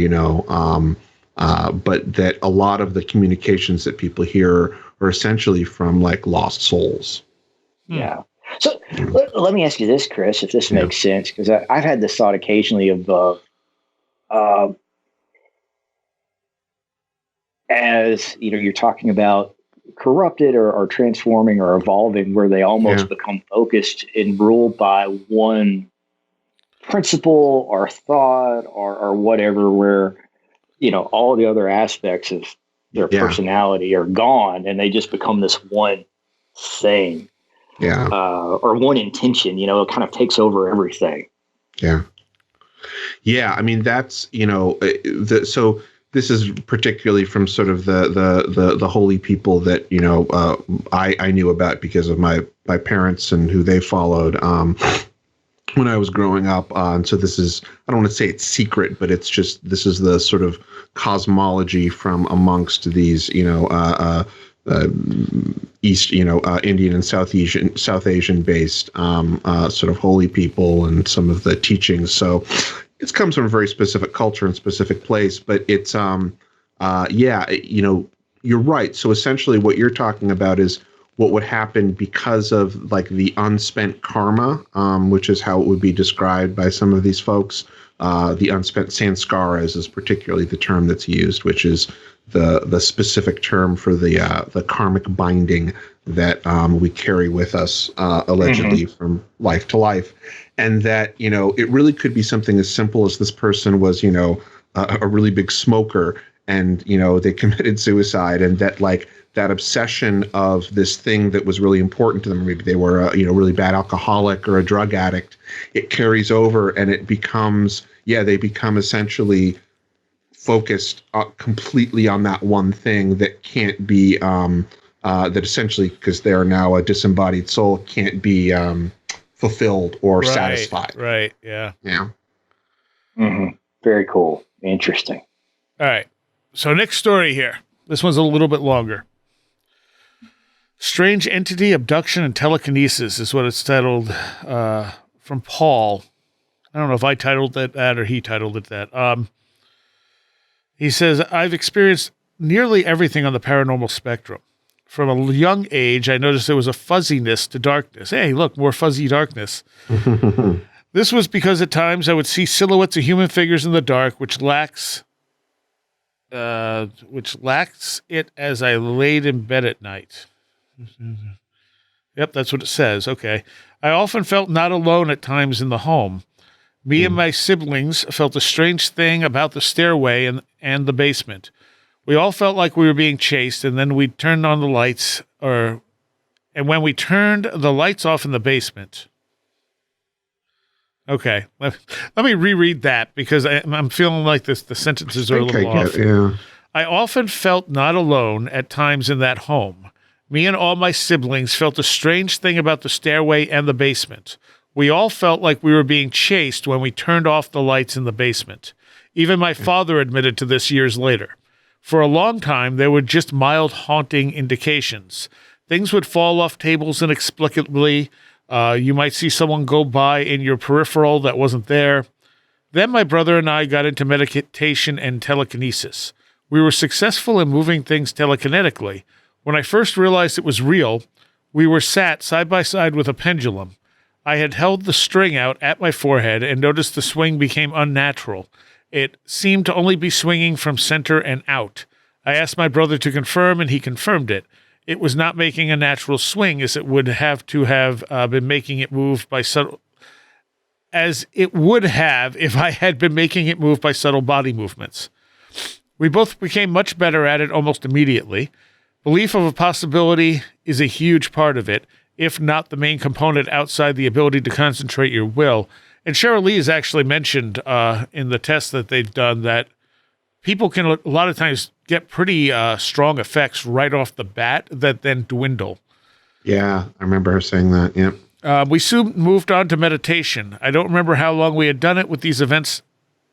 but that a lot of the communications that people hear are essentially from like lost souls. Yeah. So let me ask you this, Chris, if this makes sense, because I've had this thought occasionally of, as you're talking about corrupted or transforming or evolving, where they almost become focused and ruled by one principle or thought or whatever, where all the other aspects of their personality are gone, and they just become this one thing, or one intention. It kind of takes over everything. Yeah, I mean, that's, so this is particularly from sort of the holy people that, I knew about because of my parents and who they followed when I was growing up. And so this is, I don't want to say it's secret, but it's just, this is the sort of cosmology from amongst these, East, Indian and South Asian based sort of holy people, and some of the teachings. So it comes from a very specific culture and specific place, but it's you're right. So essentially what you're talking about is what would happen because of like the unspent karma, which is how it would be described by some of these folks. The unspent sanskaras is particularly the term that's used, which is the specific term for the karmic binding that we carry with us allegedly from life to life. And that, it really could be something as simple as this person was, a really big smoker and, they committed suicide, and that like that obsession of this thing that was really important to them, maybe they were a, really bad alcoholic or a drug addict, it carries over and it becomes, they become essentially focused completely on that one thing that can't be, that essentially, because they're now a disembodied soul, can't be fulfilled or satisfied. Right. Yeah. Yeah. Mm-hmm. Very cool. Interesting. All right. So next story here. This one's a little bit longer. Strange Entity, Abduction, and Telekinesis is what it's titled, from Paul. I don't know if I titled it that or he titled it that. He says, I've experienced nearly everything on the paranormal spectrum. From a young age, I noticed there was a fuzziness to darkness. Hey, look, more fuzzy darkness. This was because at times I would see silhouettes of human figures in the dark, which lacks it as I laid in bed at night. Yep, that's what it says. Okay. I often felt not alone at times in the home. Me and my siblings felt a strange thing about the stairway and the basement. We all felt like we were being chased, and then we turned on the lights, and when we turned the lights off in the basement. Okay, let me reread that because I'm feeling like the sentences are a little off. Yeah. I often felt not alone at times in that home. Me and all my siblings felt a strange thing about the stairway and the basement. We all felt like we were being chased when we turned off the lights in the basement. Even my father admitted to this years later. For a long time, there were just mild haunting indications. Things would fall off tables inexplicably. You might see someone go by in your peripheral that wasn't there. Then my brother and I got into meditation and telekinesis. We were successful in moving things telekinetically. When I first realized it was real, we were sat side by side with a pendulum. I had held the string out at my forehead and noticed the swing became unnatural. It seemed to only be swinging from center and out. I asked my brother to confirm, and he confirmed it. It was not making a natural swing as it would have to have been making it move by subtle, as it would have if I had been making it move by subtle body movements. We both became much better at it almost immediately. Belief of a possibility is a huge part of it, if not the main component outside the ability to concentrate your will. And Cheryl Lee has actually mentioned in the tests that they've done that people can a lot of times get pretty strong effects right off the bat that then dwindle. Yeah, I remember her saying that. Yeah. We soon moved on to meditation. I don't remember how long we had done it with these events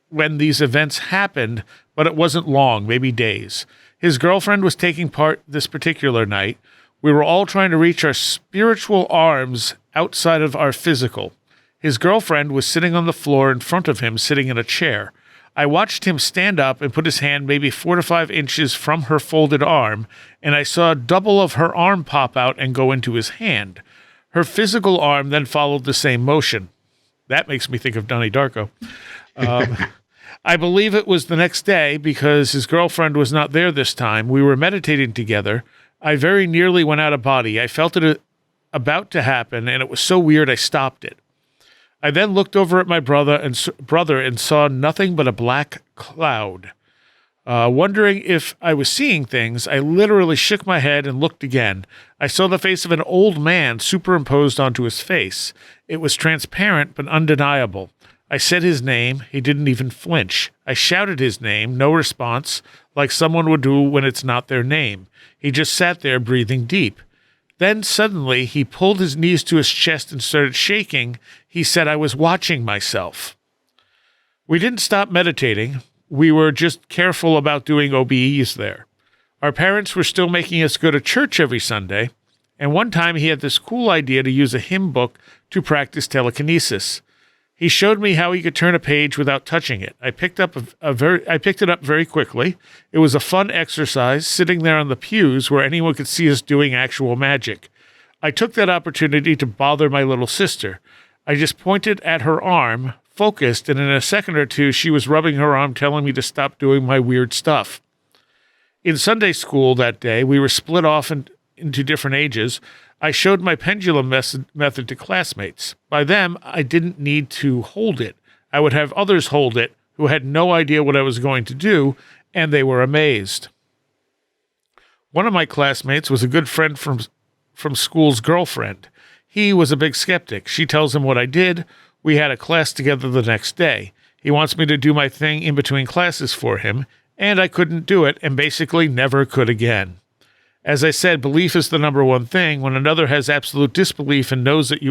when these events happened, but it wasn't long, maybe days. His girlfriend was taking part this particular night. We were all trying to reach our spiritual arms outside of our physical. His girlfriend was sitting on the floor in front of him, sitting in a chair. I watched him stand up and put his hand maybe 4 to 5 inches from her folded arm, and I saw double of her arm pop out and go into his hand. Her physical arm then followed the same motion. That makes me think of Donnie Darko. I believe it was the next day because his girlfriend was not there this time. We were meditating together. I very nearly went out of body. I felt it about to happen, and it was so weird I stopped it. I then looked over at my brother and saw nothing but a black cloud. Wondering if I was seeing things, I literally shook my head and looked again. I saw the face of an old man superimposed onto his face. It was transparent but undeniable. I said his name. He didn't even flinch. I shouted his name. No response, like someone would do when it's not their name. He just sat there breathing deep. Then suddenly he pulled his knees to his chest and started shaking. He said I was watching myself. We didn't stop meditating. We were just careful about doing OBEs there. Our parents were still making us go to church every Sunday, and one time he had this cool idea to use a hymn book to practice telekinesis. He showed me how he could turn a page without touching it. I picked it up very quickly. It was a fun exercise, sitting there on the pews where anyone could see us doing actual magic. I took that opportunity to bother my little sister. I just pointed at her arm, focused, and in a second or two, she was rubbing her arm, telling me to stop doing my weird stuff. In Sunday school that day, we were split off into different ages. I showed my pendulum method to classmates. By them, I didn't need to hold it. I would have others hold it who had no idea what I was going to do, and they were amazed. One of my classmates was a good friend from school's girlfriend. He was a big skeptic. She tells him what I did. We had a class together the next day. He wants me to do my thing in between classes for him, and I couldn't do it and basically never could again. As I said, belief is the number one thing. When another has absolute disbelief and knows that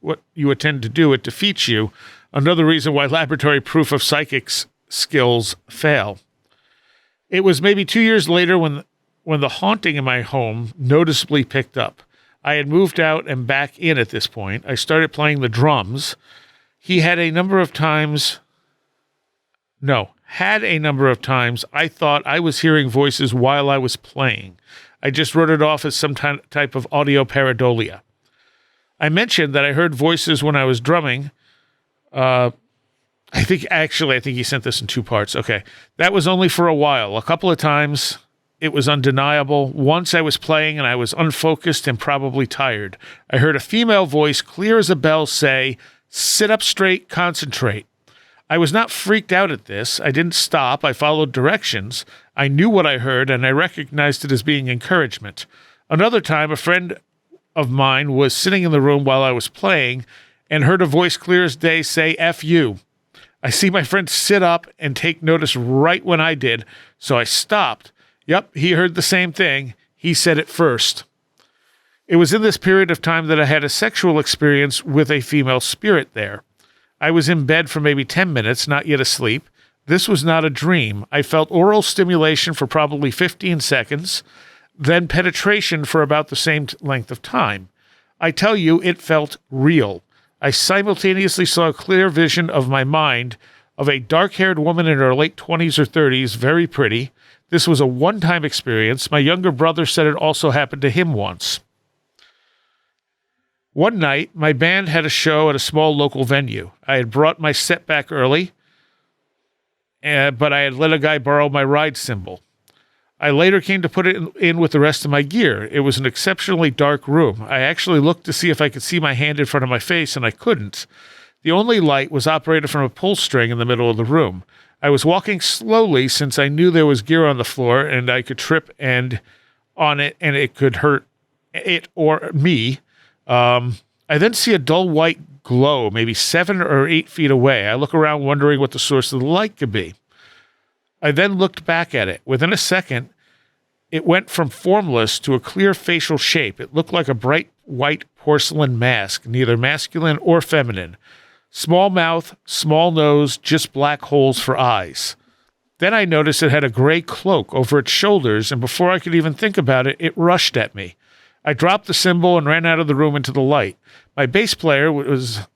what you intend to do, it defeats you. Another reason why laboratory proof of psychics skills fail. It was maybe 2 years later when the haunting in my home noticeably picked up. I had moved out and back in at this point. I started playing the drums. Had a number of times I thought I was hearing voices while I was playing. I just wrote it off as some type of audio pareidolia. I mentioned that I heard voices when I was drumming. I think he sent this in 2 parts. Okay. That was only for a while. A couple of times it was undeniable. Once I was playing and I was unfocused and probably tired. I heard a female voice clear as a bell say, "Sit up straight, concentrate." I was not freaked out at this. I didn't stop. I followed directions. I knew what I heard, and I recognized it as being encouragement. Another time, a friend of mine was sitting in the room while I was playing and heard a voice clear as day say, "F you." I see my friend sit up and take notice right when I did, so I stopped. Yep, he heard the same thing. He said it first. It was in this period of time that I had a sexual experience with a female spirit there. I was in bed for maybe 10 minutes, not yet asleep. This was not a dream. I felt oral stimulation for probably 15 seconds, then penetration for about the same length of time. I tell you, it felt real. I simultaneously saw a clear vision of my mind of a dark-haired woman in her late 20s or 30s, very pretty. This was a one-time experience. My younger brother said it also happened to him once. One night, my band had a show at a small local venue. I had brought my set back early, but I had let a guy borrow my ride cymbal. I later came to put it in with the rest of my gear. It was an exceptionally dark room. I actually looked to see if I could see my hand in front of my face, and I couldn't. The only light was operated from a pull string in the middle of the room. I was walking slowly since I knew there was gear on the floor, and I could trip on it, and it could hurt it or me. I then see a dull white glow, maybe 7 or 8 feet away. I look around wondering what the source of the light could be. I then looked back at it. Within a second, it went from formless to a clear facial shape. It looked like a bright white porcelain mask, neither masculine or feminine. Small mouth, small nose, just black holes for eyes. Then I noticed it had a gray cloak over its shoulders, and before I could even think about it, it rushed at me. I dropped the cymbal and ran out of the room into the light. My bass player was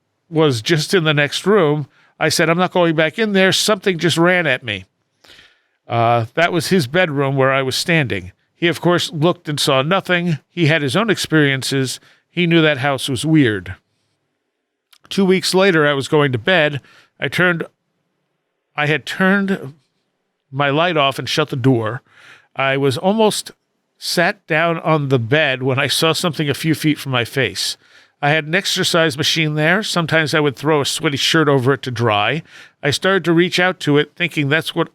just in the next room. I said, "I'm not going back in there. Something just ran at me." That was his bedroom where I was standing. He, of course, looked and saw nothing. He had his own experiences. He knew that house was weird. 2 weeks later, I was going to bed. I had turned my light off and shut the door. I was almost sat down on the bed when I saw something a few feet from my face. I had an exercise machine there. Sometimes I would throw a sweaty shirt over it to dry. I started to reach out to it, thinking that's what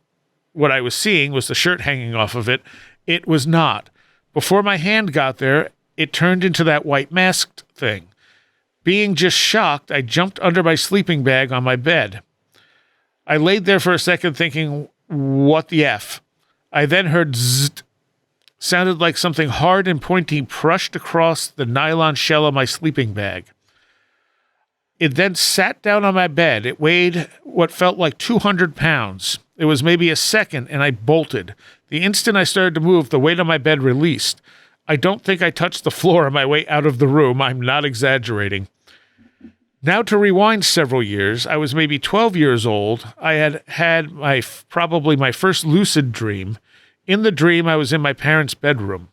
I was seeing was the shirt hanging off of it. It was not. Before my hand got there, it turned into that white masked thing. Being just shocked, I jumped under my sleeping bag on my bed. I laid there for a second thinking, what the F? I then heard zzzt. Sounded like something hard and pointy brushed across the nylon shell of my sleeping bag. It then sat down on my bed. It weighed what felt like 200 pounds. It was maybe a second, and I bolted. The instant I started to move, the weight on my bed released. I don't think I touched the floor on my way out of the room. I'm not exaggerating. Now to rewind several years, I was maybe 12 years old. I had probably my first lucid dream. In the dream, I was in my parents' bedroom.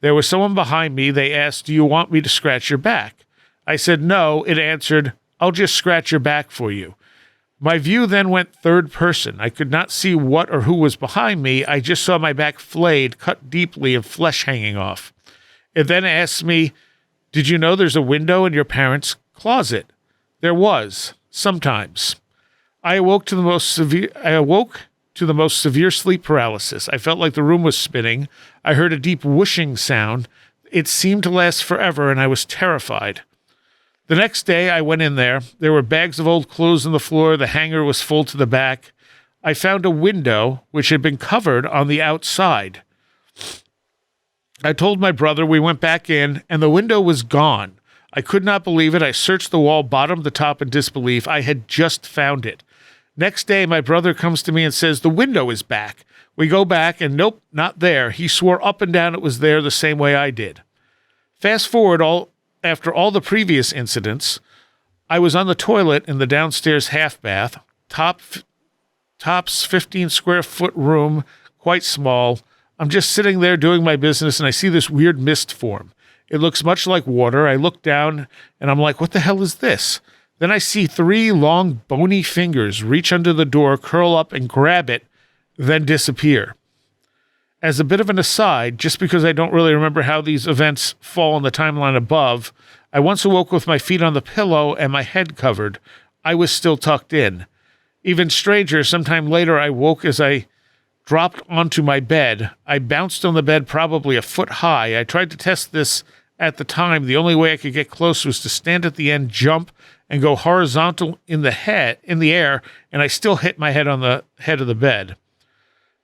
There was someone behind me. They asked, "Do you want me to scratch your back?" I said no. It answered, "I'll just scratch your back for you." My view then went third person. I could not see what or who was behind me. I just saw my back flayed, cut deeply, and flesh hanging off. It then asked me, "Did you know there's a window in your parents' closet?" There was, sometimes. I awoke to the most severe sleep paralysis. I felt like the room was spinning. I heard a deep whooshing sound. It seemed to last forever, and I was terrified. The next day, I went in there. There were bags of old clothes on the floor. The hanger was full to the back. I found a window, which had been covered on the outside. I told my brother. We went back in, and the window was gone. I could not believe it. I searched the wall bottom to top in disbelief. I had just found it. Next day, my brother comes to me and says, "The window is back." We go back, and nope, not there. He swore up and down it was there the same way I did. Fast forward after all the previous incidents, I was on the toilet in the downstairs half bath, tops 15 square foot room, quite small. I'm just sitting there doing my business, and I see this weird mist form. It looks much like water. I look down, and I'm like, what the hell is this? Then I see 3 long, bony fingers reach under the door, curl up, and grab it, then disappear. As a bit of an aside, just because I don't really remember how these events fall on the timeline above, I once awoke with my feet on the pillow and my head covered. I was still tucked in. Even stranger, sometime later I woke as I dropped onto my bed. I bounced on the bed probably a foot high. I tried to test this at the time. The only way I could get close was to stand at the end, jump, and go horizontal in the air, and I still hit my head on the head of the bed.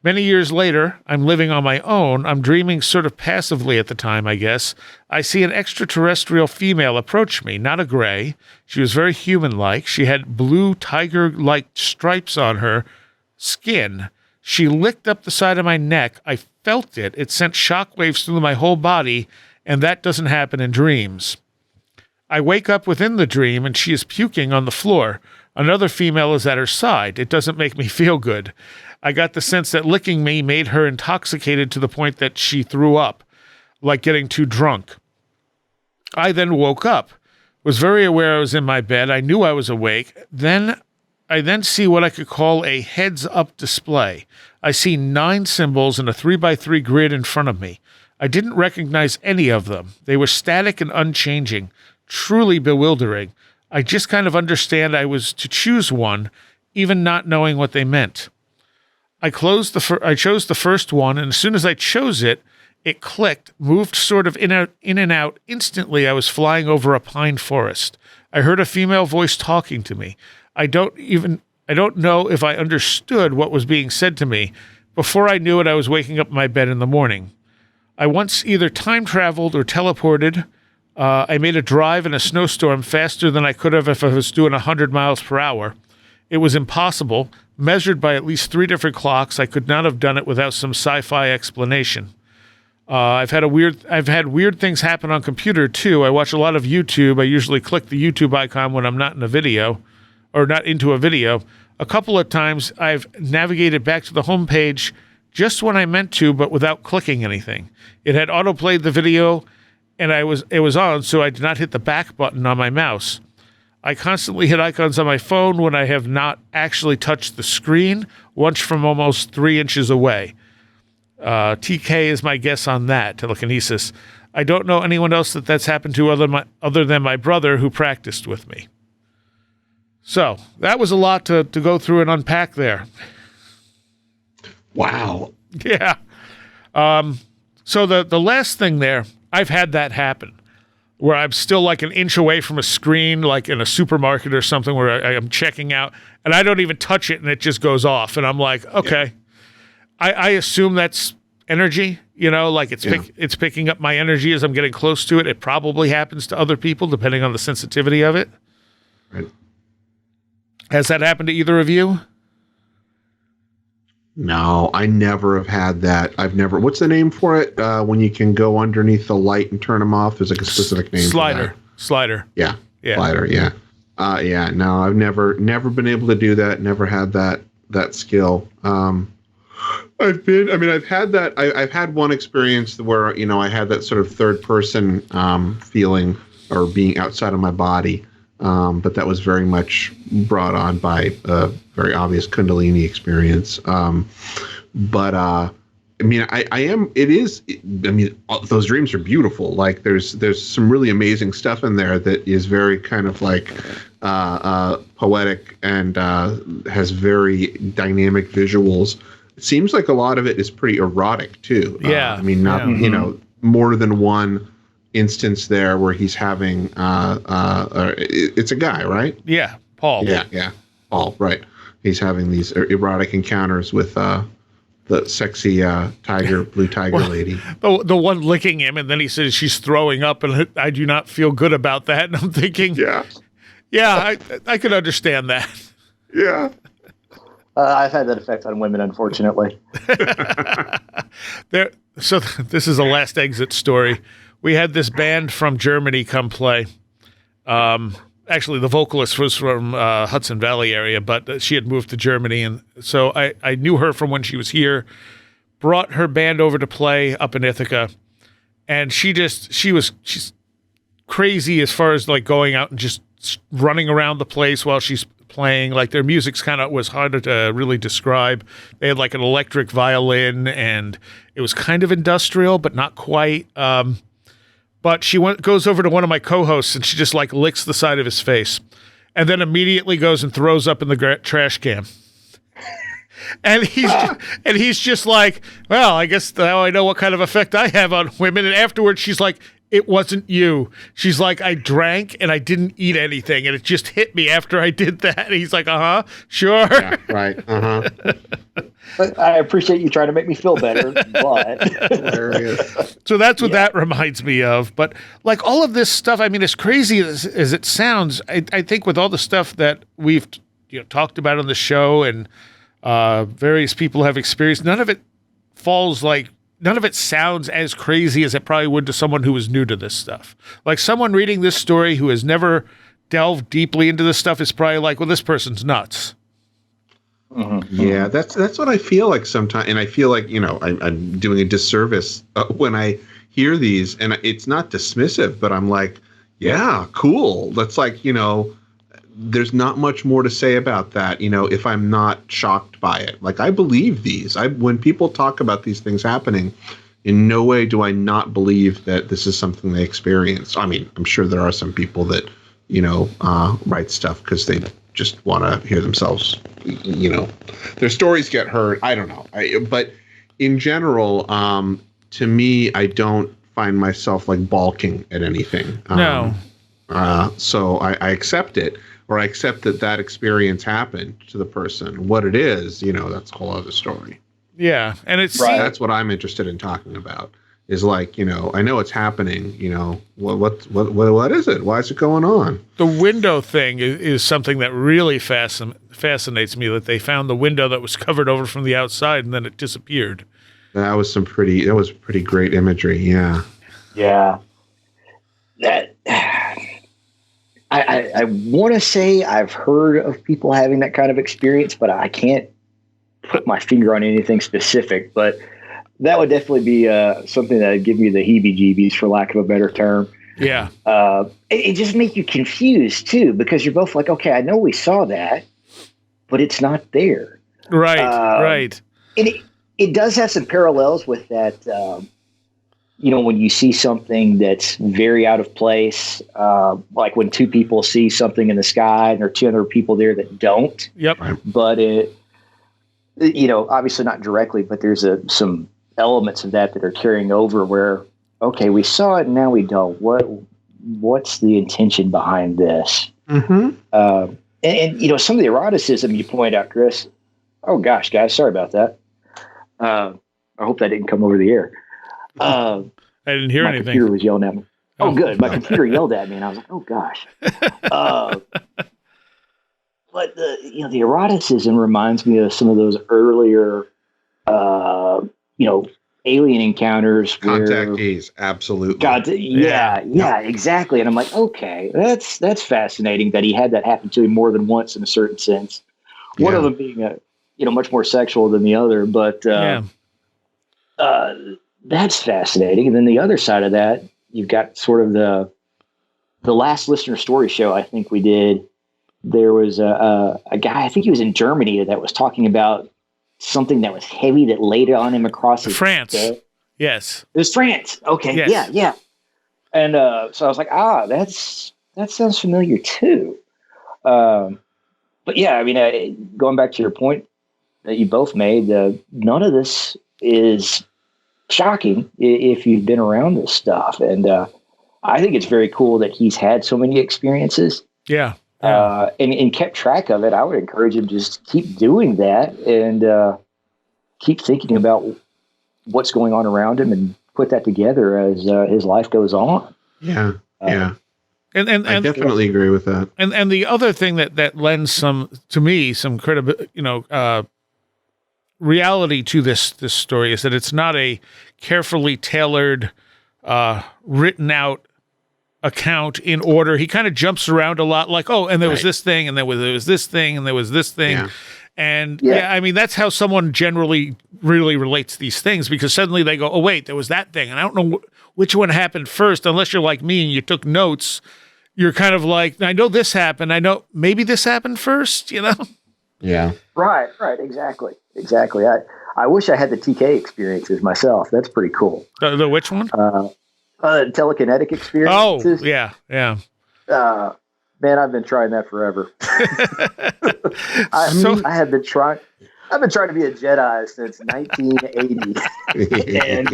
Many years later, I'm living on my own. I'm dreaming sort of passively at the time, I guess. I see an extraterrestrial female approach me, not a gray. She was very human-like. She had blue tiger-like stripes on her skin. She licked up the side of my neck. I felt it. It sent shockwaves through my whole body, and that doesn't happen in dreams. I wake up within the dream, and she is puking on the floor. Another female is at her side. It doesn't make me feel good. I got the sense that licking me made her intoxicated to the point that she threw up, like getting too drunk. I then woke up, was very aware I was in my bed. I knew I was awake. I then see what I could call a heads-up display. I see 9 symbols in a 3x3 grid in front of me. I didn't recognize any of them. They were static and unchanging, truly bewildering. I just kind of understand I was to choose one, even not knowing what they meant. I chose the first one, and as soon as I chose it, it clicked, moved sort of in and out. Instantly, I was flying over a pine forest. I heard a female voice talking to me. I don't know if I understood what was being said to me. Before I knew it, I was waking up in my bed in the morning. I once either time traveled or teleported. I made a drive in a snowstorm faster than I could have if I was doing 100 miles per hour. It was impossible. Measured by at least 3 different clocks, I could not have done it without some sci-fi explanation. I've had weird things happen on computer too. I watch a lot of YouTube. I usually click the YouTube icon when I'm not in a video, or not into a video. A couple of times I've navigated back to the home page just when I meant to, but without clicking anything. It had autoplayed the video, and it was on, so I did not hit the back button on my mouse. I constantly hit icons on my phone when I have not actually touched the screen, once from almost 3 inches away. TK is my guess on that, telekinesis. I don't know anyone else that's happened to other than my brother who practiced with me. So, that was a lot to go through and unpack there. Wow. Yeah. So the last thing there, I've had that happen, where I'm still like an inch away from a screen, like in a supermarket or something, where I am checking out, and I don't even touch it, and it just goes off, and I'm like, okay. Yeah. I assume that's energy, like it's picking up my energy as I'm getting close to it. It probably happens to other people, depending on the sensitivity of it. Right. Has that happened to either of you? No, I never have had that. I've never. What's the name for it? When you can go underneath the light and turn them off. There's like a specific name. Slider. Yeah. Slider. Yeah. Yeah. No, I've never been able to do that. Never had that skill. I've had that. I've had one experience where, I had that sort of third person feeling or being outside of my body. But that was very much brought on by a very obvious Kundalini experience. Those dreams are beautiful. Like there's some really amazing stuff in there that is very kind of like poetic and has very dynamic visuals. It seems like a lot of it is pretty erotic too. Yeah. More than one instance there where he's having it's a guy, right? Yeah, Paul. Yeah, Paul, right. He's having these erotic encounters with the sexy blue tiger lady. The one licking him, and then he says she's throwing up, and I do not feel good about that. And I'm thinking, I could understand that. Yeah. I've had that effect on women, unfortunately. So this is a last exit story. We had this band from Germany come play. Actually, the vocalist was from Hudson Valley area, but she had moved to Germany. And so I knew her from when she was here, brought her band over to play up in Ithaca. And she's crazy as far as like going out and just running around the place while she's playing. Like their music's was harder to really describe. They had like an electric violin and it was kind of industrial, but not quite. But she goes over to one of my co-hosts and she just like licks the side of his face and then immediately goes and throws up in the trash can. And he's just like, well, I guess now I know what kind of effect I have on women. And afterwards she's like, it wasn't you. She's like, I drank and I didn't eat anything. And it just hit me after I did that. And he's like, sure. Yeah, right. But I appreciate you trying to make me feel better, but Hilarious. So that's what that reminds me of. But like all of this stuff, I mean, as crazy as it sounds, I think with all the stuff that we've talked about on the show and various people have experienced, none of it sounds as crazy as it probably would to someone who is new to this stuff. Like someone reading this story who has never delved deeply into this stuff is probably like, well, this person's nuts. Mm-hmm. Yeah, that's what I feel like sometimes. And I feel like, I'm doing a disservice when I hear these, and it's not dismissive, but I'm like, yeah, cool. That's like, there's not much more to say about that, if I'm not shocked by it. Like, I believe these. When people talk about these things happening, in no way do I not believe that this is something they experience. I mean, I'm sure there are some people that, write stuff because they just want to hear themselves, their stories get heard. I don't know. But in general, to me, I don't find myself like balking at anything. No. So I accept it. Or I accept that experience happened to the person. What it is, that's a whole other story. Yeah, and it's right. That's what I'm interested in talking about. Is like, I know it's happening. What is it? Why is it going on? The window thing is something that really fascinates me. That they found the window that was covered over from the outside, and then it disappeared. That was pretty great imagery. Yeah. Yeah. That. I want to say I've heard of people having that kind of experience, but I can't put my finger on anything specific. But that would definitely be something that would give you the heebie-jeebies, for lack of a better term. Yeah. It just makes you confused, too, because you're both like, okay, I know we saw that, but it's not there. Right, right. And it does have some parallels with that, when you see something that's very out of place, like when two people see something in the sky and there are two other people there that don't. Yep. But it, obviously not directly, but there's some elements of that are carrying over where, okay, we saw it and now we don't. What's the intention behind this? Mm-hmm. And some of the eroticism you point out, Chris. Oh gosh, guys, sorry about that. I hope that didn't come over the air. I didn't hear anything. My computer was yelling at me. Oh, good. My computer yelled at me, and I was like, "Oh gosh." But the eroticism reminds me of some of those earlier, alien encounters. Contactees, absolutely. Yeah, exactly. And I'm like, okay, that's fascinating that he had that happen to him more than once in a certain sense. One of them being much more sexual than the other, but that's fascinating. And then the other side of that, you've got sort of the last listener story show I think we did. There was a guy, I think he was in Germany, that was talking about something that was heavy that laid on him across his France. Yes. It was France. Okay. Yes. Yeah. And so I was like, that sounds familiar too. But yeah, I mean, going back to your point that you both made, none of this is shocking if you've been around this stuff. And I think it's very cool that he's had so many experiences. Yeah. And kept track of it. I would encourage him to just keep doing that and keep thinking about what's going on around him and put that together as his life goes on. Yeah. And I definitely agree with that. And the other thing that lends some credible, reality to this story is that it's not a carefully tailored, written out account in order. He kind of jumps around a lot, like, and there was this thing, and there was this thing, and there was this thing. Yeah. And I mean, that's how someone generally really relates these things, because suddenly they go, oh, wait, there was that thing. And I don't know which one happened first, unless you're like me and you took notes. You're kind of like, I know this happened. I know maybe this happened first, Yeah. Right. Exactly. I wish I had the TK experiences myself. That's pretty cool. The which one? Telekinetic experiences. Oh, yeah. Man, I've been trying that forever. I have been trying. I've been trying to be a Jedi since 1980, and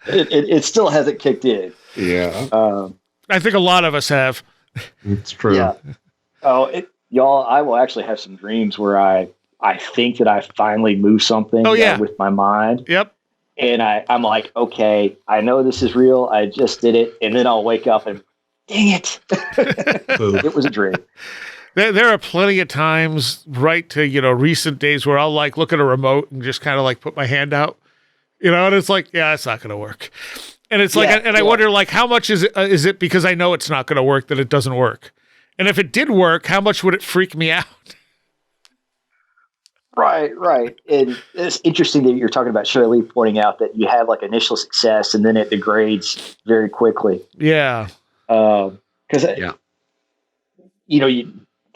it still hasn't kicked in. Yeah. I think a lot of us have. It's true. Yeah. Y'all, I will actually have some dreams where I think that I finally moved something with my mind. Yep. And I'm like, okay, I know this is real. I just did it. And then I'll wake up and, dang it. It was a dream. There are plenty of times right to, recent days where I'll like look at a remote and just kind of like put my hand out, and it's like, it's not going to work. And it's like, I wonder like, how much is it because I know it's not going to work that it doesn't work? And if it did work, how much would it freak me out? Right. And it's interesting that you're talking about Shirley pointing out that you have like initial success and then it degrades very quickly. Yeah. Because, it's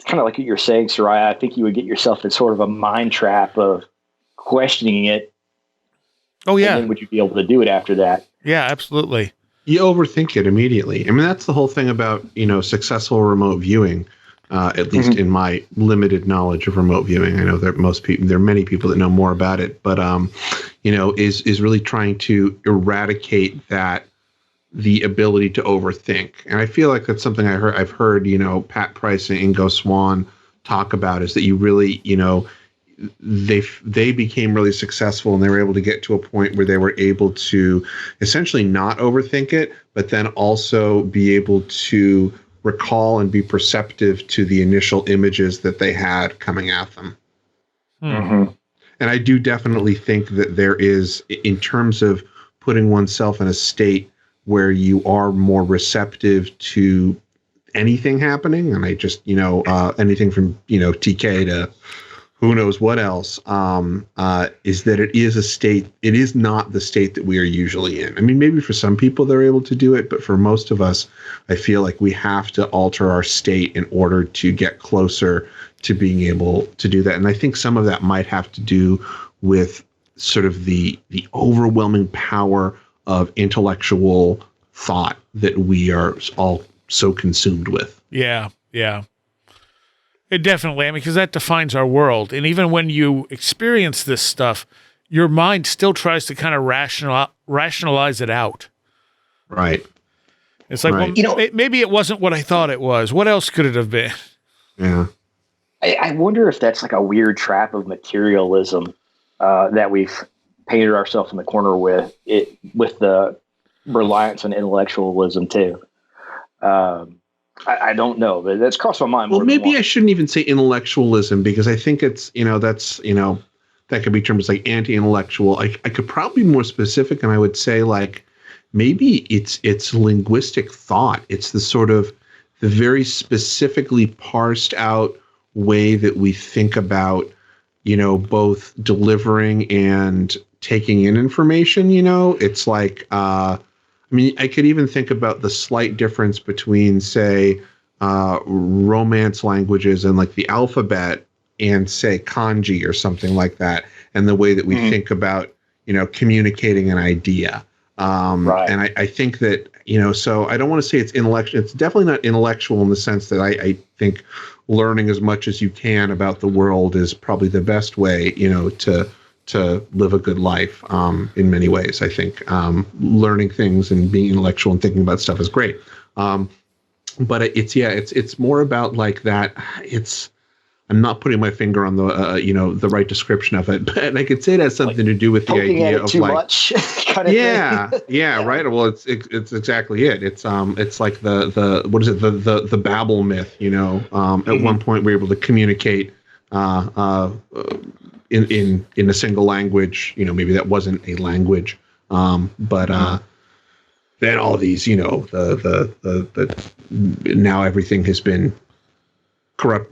kind of like what you're saying, Seriah. I think you would get yourself in sort of a mind trap of questioning it. Oh, yeah. And then would you be able to do it after that? Yeah, absolutely. You overthink it immediately. I mean, that's the whole thing about, successful remote viewing. At least in my limited knowledge of remote viewing. I know there are many people that know more about it, but, is really trying to eradicate the ability to overthink. And I feel like that's something I've heard, Pat Price and Ingo Swann talk about, is that you really, they became really successful and they were able to get to a point where they were able to essentially not overthink it, but then also be able to recall and be perceptive to the initial images that they had coming at them. Mm-hmm. And I do definitely think that there is, in terms of putting oneself in a state where you are more receptive to anything happening, and I just, anything from, TK to who knows what else, is that it is not the state that we are usually in. I mean, maybe for some people they're able to do it, but for most of us, I feel like we have to alter our state in order to get closer to being able to do that. And I think some of that might have to do with sort of the overwhelming power of intellectual thought that we are all so consumed with. Yeah. It definitely, because that defines our world. And even when you experience this stuff, your mind still tries to kind of rationalize it out. Right. It's like, well, maybe it wasn't what I thought it was. What else could it have been? Yeah. I wonder if that's like a weird trap of materialism that we've painted ourselves in the corner with the reliance on intellectualism too. I don't know, but that's crossed my mind. Well, maybe I shouldn't even say intellectualism, because I think it's, that could be terms like anti-intellectual. I could probably be more specific, and I would say like maybe it's linguistic thought. It's the sort of the very specifically parsed out way that we think about both delivering and taking in information. It's like, I could even think about the slight difference between, say, Romance languages and like the alphabet and, say, kanji or something like that, and the way that we think about, communicating an idea. Right. And I think that, so I don't want to say it's intellectual. It's definitely not intellectual in the sense that I think learning as much as you can about the world is probably the best way, to live a good life. In many ways, I think learning things and being intellectual and thinking about stuff is great. But it's more about like that. I'm not putting my finger on the right description of it, but I could say it has something to do with the idea of too like much kind of thing. Right. Well, it's exactly it. It's like the what is it, the Babel myth. At one point we were able to communicate in a single language. Maybe that wasn't a language, but then all these, the now everything has been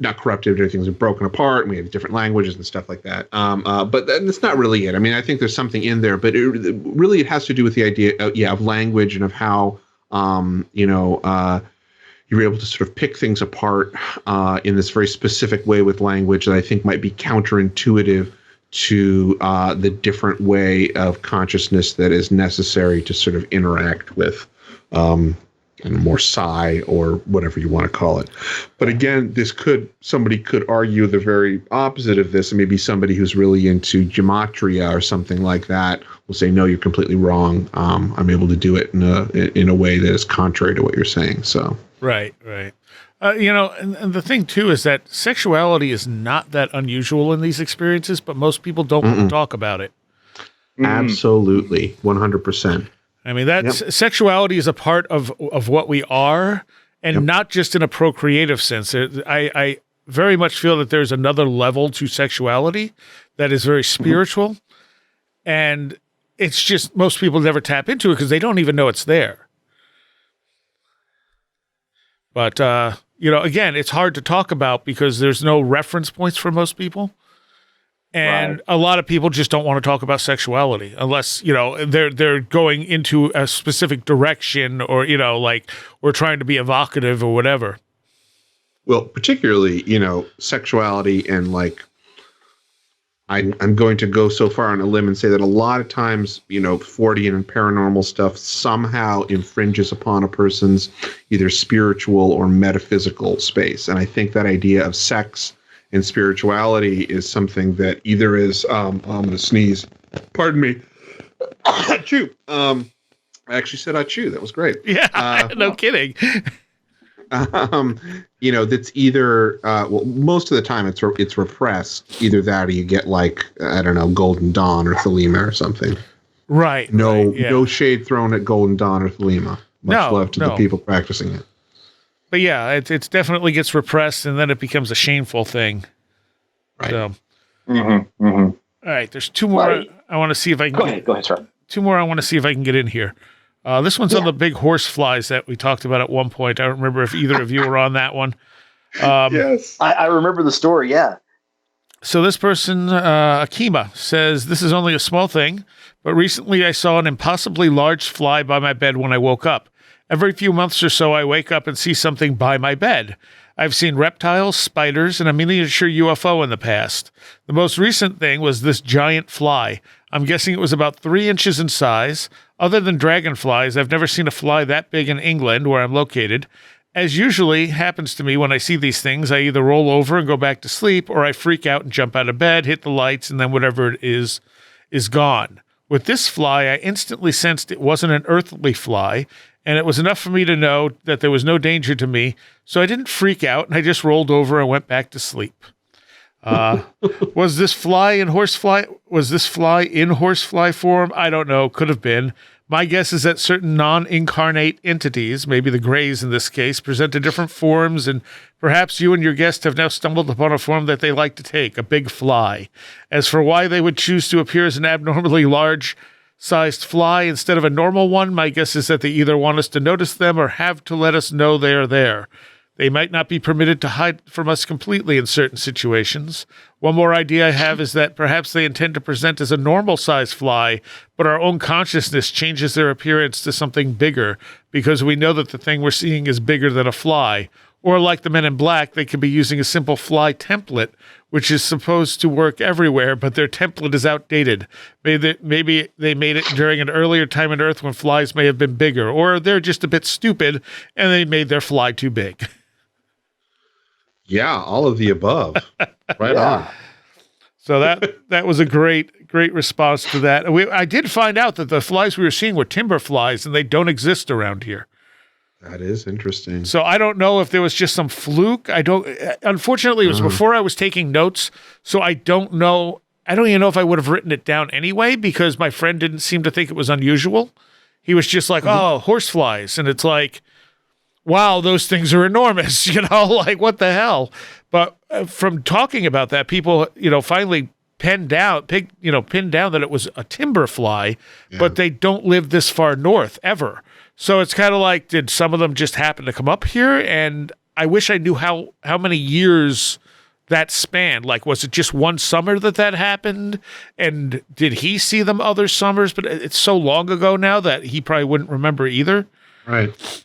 not corrupted, everything's been broken apart, and we have different languages and stuff like that. But that's not really it. I think there's something in there, but it has to do with the idea of language and of how, you're able to sort of pick things apart in this very specific way with language that I think might be counterintuitive to the different way of consciousness that is necessary to sort of interact with more psi or whatever you want to call it. But again, somebody could argue the very opposite of this, and maybe somebody who's really into gematria or something like that will say, no, you're completely wrong. I'm able to do it in a way that is contrary to what you're saying. So right. And the thing too is that sexuality is not that unusual in these experiences, but most people don't want to talk about it. Absolutely, 100%. Sexuality is a part of what we are, and not just in a procreative sense. I very much feel that there's another level to sexuality that is very spiritual, and it's just most people never tap into it because they don't even know it's there. But, again, it's hard to talk about because there's no reference points for most people. And a lot of people just don't want to talk about sexuality unless, they're going into a specific direction or, we're trying to be evocative or whatever. Well, particularly, sexuality and like, I'm going to go so far on a limb and say that a lot of times, Fortean and paranormal stuff somehow infringes upon a person's either spiritual or metaphysical space. And I think that idea of sex and spirituality is something that either is, I'm going to sneeze. Pardon me. Achoo. I actually said achoo. That was great. Yeah, no kidding. That's either, most of the time it's repressed. Either that or you get like, I don't know, Golden Dawn or Thelema or something. Right. No shade thrown at Golden Dawn or Thelema. Much love to the people practicing it. But yeah, it definitely gets repressed, and then it becomes a shameful thing. Right. So. All right, there's two more. I want to see if I can. Go ahead, sir. Two more I want to see if I can get in here. This one's on the big horse flies that we talked about at one point. I don't remember if either of you were on that one. Yes. I remember the story, yeah. So this person, Akima, says, this is only a small thing, but recently I saw an impossibly large fly by my bed when I woke up. Every few months or so, I wake up and see something by my bed. I've seen reptiles, spiders, and a miniature UFO in the past. The most recent thing was this giant fly. I'm guessing it was about 3 inches in size. Other than dragonflies, I've never seen a fly that big in England, where I'm located. As usually happens to me when I see these things, I either roll over and go back to sleep, or I freak out and jump out of bed, hit the lights, and then whatever it is gone. With this fly, I instantly sensed it wasn't an earthly fly, and it was enough for me to know that there was no danger to me, so I didn't freak out, and I just rolled over and went back to sleep. Was this fly in horsefly form? I don't know. Could have been. My guess is that certain non-incarnate entities, maybe the Greys in this case, presented different forms, and perhaps you and your guest have now stumbled upon a form that they like to take, a big fly. As for why they would choose to appear as an abnormally large-sized fly instead of a normal one, my guess is that they either want us to notice them or have to let us know they are there. They might not be permitted to hide from us completely in certain situations. One more idea I have is that perhaps they intend to present as a normal-sized fly, but our own consciousness changes their appearance to something bigger because we know that the thing we're seeing is bigger than a fly. Or like the Men in Black, they could be using a simple fly template, which is supposed to work everywhere, but their template is outdated. Maybe they made it during an earlier time on Earth when flies may have been bigger, or they're just a bit stupid and they made their fly too big. Yeah, all of the above. Right on. So that was a great response to that. I did find out that the flies we were seeing were timber flies, and they don't exist around here. That is interesting. So I don't know if there was just some fluke. Unfortunately, it was before I was taking notes, so I don't know. I don't even know if I would have written it down anyway because my friend didn't seem to think it was unusual. He was just like, "Oh, horse flies," and it's like, "Wow, those things are enormous," like what the hell? But from talking about that, people, finally pinned down that it was a timber fly, but they don't live this far north ever. So it's kind of like, did some of them just happen to come up here? And I wish I knew how many years that spanned. Like, was it just one summer that happened? And did he see them other summers? But it's so long ago now that he probably wouldn't remember either. Right.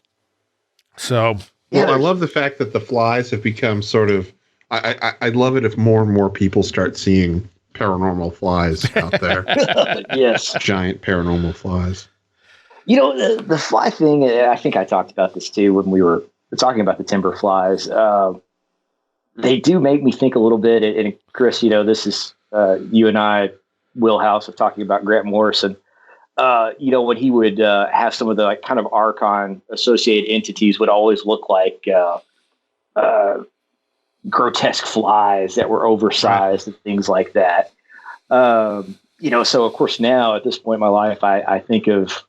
So. Well, I love the fact that the flies have become sort of, I love it if more and more people start seeing paranormal flies out there. Yes. Giant paranormal flies. The fly thing, I think I talked about this too when we were talking about the timber flies. They do make me think a little bit. And Chris, this is you and I, wheelhouse of talking about Grant Morrison. When he would have some of the kind of archon associated entities would always look like grotesque flies that were oversized and things like that. So of course now at this point in my life, I think of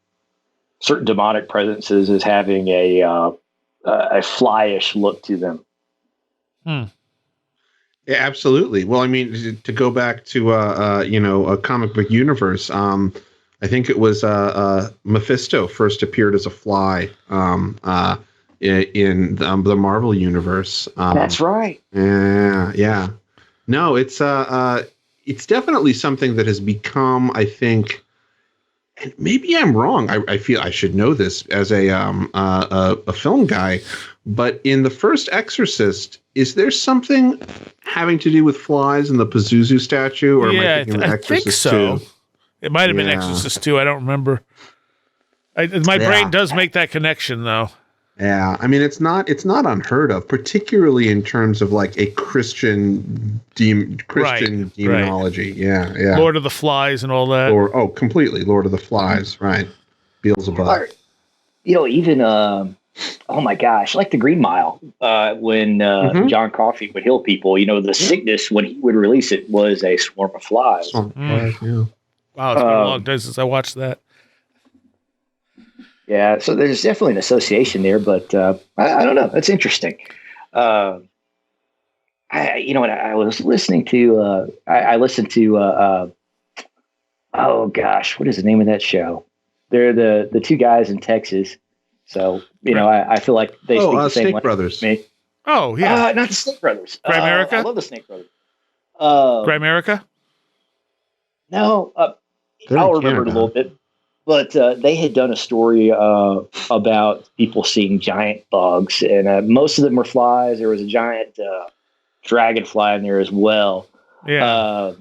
certain demonic presences as having a flyish look to them. Yeah, absolutely. Well, I mean, to go back to a comic book universe, I think it was Mephisto first appeared as a fly in the Marvel universe. That's right. Yeah. No, it's definitely something that has become, I think. And maybe I'm wrong. I feel I should know this as a film guy, but in the first Exorcist, is there something having to do with flies in the Pazuzu statue? Or I think so. 2? It might have been Exorcist 2. I don't remember. My brain does make that connection, though. Yeah, I mean it's not unheard of, particularly in terms of like a Christian demonology. Right. Yeah. Lord of the Flies and all that. Completely Lord of the Flies, right? Beelzebub. Even oh my gosh, like the Green Mile, when John Coffey would heal people. The sickness when he would release it was a swarm of flies. Yeah. Wow, it's been a long time since I watched that. Yeah, so there's definitely an association there, but I don't know. That's interesting. I was listening to. I listened to. Oh gosh, what is the name of that show? They're the two guys in Texas. So I feel like they speak the same Snake language Brothers. as me. Oh yeah, not the Snake Brothers. Grimerica? I love the Snake Brothers. Grimerica? No, I'll remember it a little bit. But they had done a story about people seeing giant bugs, and most of them were flies. There was a giant dragonfly in there as well. Yeah.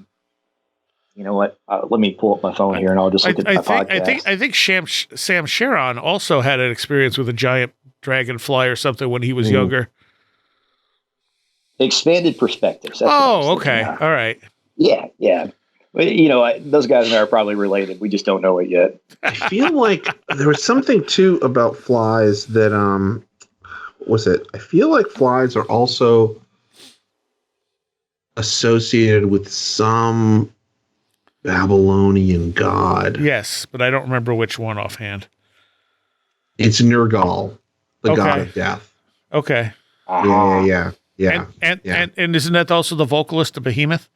You know what? Let me pull up my phone here, and I'll just look at my podcast. I think Sam Sharon also had an experience with a giant dragonfly or something when he was younger. Expanded perspectives. Okay. All right. Yeah. Those guys and I are probably related. We just don't know it yet. I feel like there was something too about flies that I feel like flies are also associated with some Babylonian god. Yes, but I don't remember which one offhand. It's Nergal, the god of death. Okay. Yeah. And isn't that also the vocalist of Behemoth?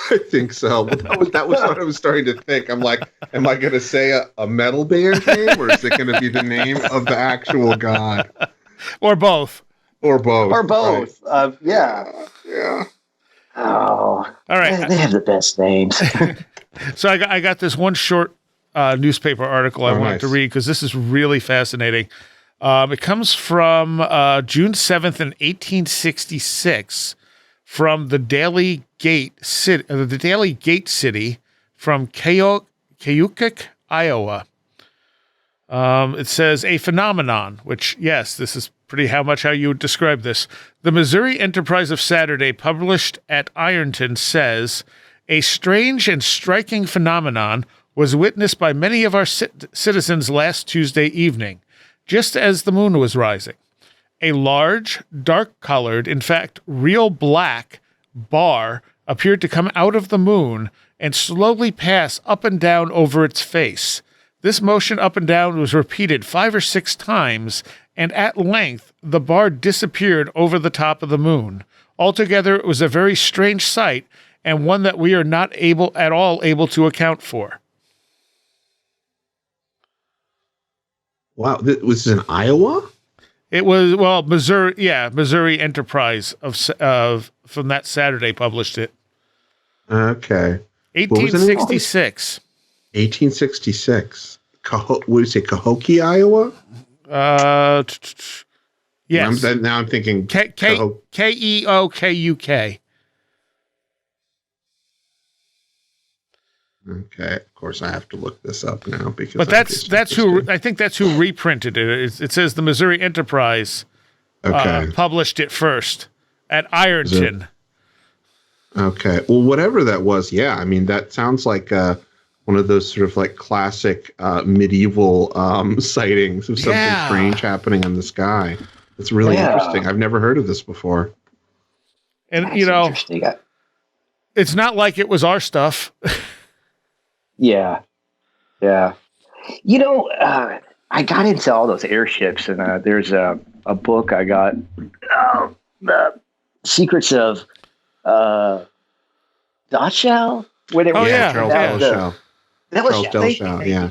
I think so. That was what I was starting to think. I'm like, am I going to say a metal band name, or is it going to be the name of the actual god? Or both. Or both. Or both. Right. Yeah. Oh. All right. They have the best names. So I got this one short newspaper article I wanted to read because this is really fascinating. It comes from June 7th in 1866 from the Daily Gate City from Keokuk, Iowa. It says a phenomenon, which, yes, this is pretty how you would describe this. The Missouri Enterprise of Saturday, published at Ironton, says a strange and striking phenomenon was witnessed by many of our citizens last Tuesday evening, just as the moon was rising. A large, dark-colored, in fact, real black bar appeared to come out of the moon and slowly pass up and down over its face. This motion up and down was repeated 5 or 6 times, and at length the bar disappeared over the top of the moon. Altogether, it was a very strange sight, and one that we are not at all able to account for. Wow, was this in Iowa? It was, Missouri. Yeah, Missouri Enterprise of from that Saturday published it. Okay. 1866. 1866. What do you say, Cahokia, Iowa? Yes. Now I'm thinking Keokuk. Okay, of course I have to look this up now because. But that's who I think that's who reprinted it. It says the Missouri Enterprise published it first at Ironton. Okay, well, whatever that was, yeah. I mean, that sounds like one of those sort of like classic medieval sightings of something strange happening in the sky. It's really interesting. I've never heard of this before. And that's it's not like it was our stuff. Yeah. I got into all those airships, and there's a book I got, the Secrets of Dachau, where they were Charles Dachau.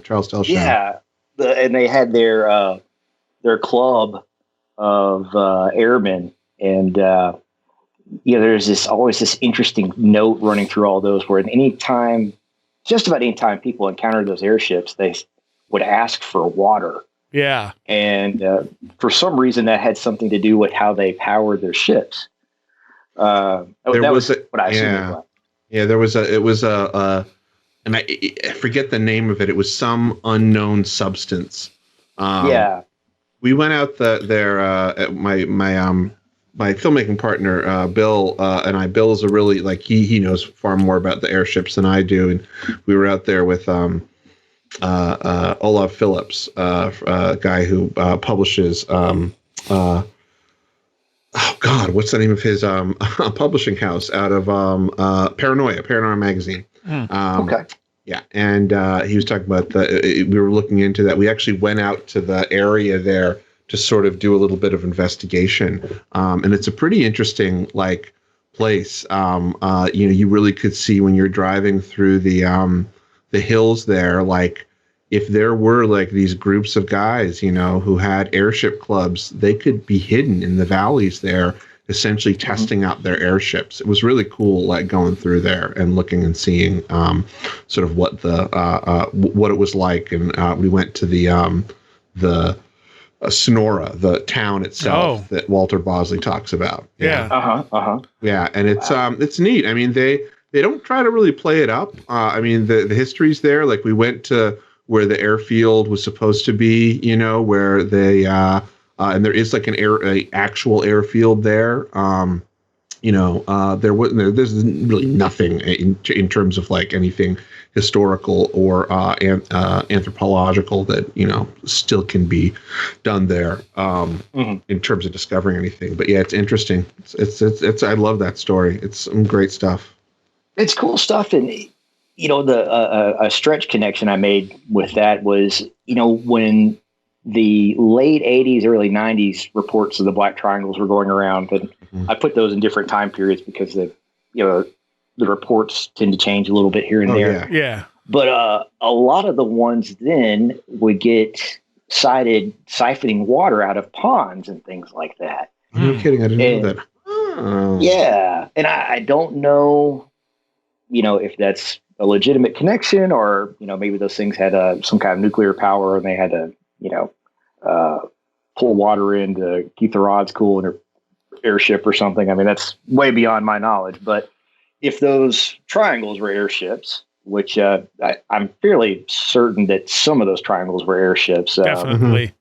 Charles Dachau. Yeah, and they had their club of airmen, and there's always this interesting note running through all those where just about any time people encountered those airships, they would ask for water. Yeah. And for some reason, that had something to do with how they powered their ships. That was what I assumed. Yeah, there was and I forget the name of it. It was some unknown substance. We went out there. My filmmaking partner, Bill, and I. Bill's a really he knows far more about the airships than I do, and we were out there with Olaf Phillips, a guy who publishes. Oh God, what's the name of his publishing house out of Paranormal magazine? Okay. Yeah, and he was talking about we were looking into that. We actually went out to the area there to sort of do a little bit of investigation. And it's a pretty interesting place. You really could see when you're driving through the hills there, if there were these groups of guys, who had airship clubs, they could be hidden in the valleys there, essentially testing out their airships. It was really cool, going through there and looking and seeing sort of what what it was like. And we went to the Sonora, the town itself that Walter Bosley talks about. Yeah. Yeah, and it's neat. I mean, they don't try to really play it up. I mean, the history's there. We went to where the airfield was supposed to be, where they and there is an actual airfield there. There's really nothing in terms of anything historical or anthropological that still can be done there in terms of discovering anything. But yeah, it's interesting. It's I love that story. It's some great stuff. It's cool stuff, and a stretch connection I made with that was when the late 80s, early 90s reports of the black triangles were going around, and I put those in different time periods because the reports tend to change a little bit here and there. Yeah. But a lot of the ones then would get cited siphoning water out of ponds and things like that. No kidding. I didn't know that. Oh. Yeah. And I don't know, if that's a legitimate connection or, maybe those things had some kind of nuclear power and they had to, pull water in to keep the rods cool in their airship or something. I mean, that's way beyond my knowledge. But if those triangles were airships, which I'm fairly certain that some of those triangles were airships. Definitely.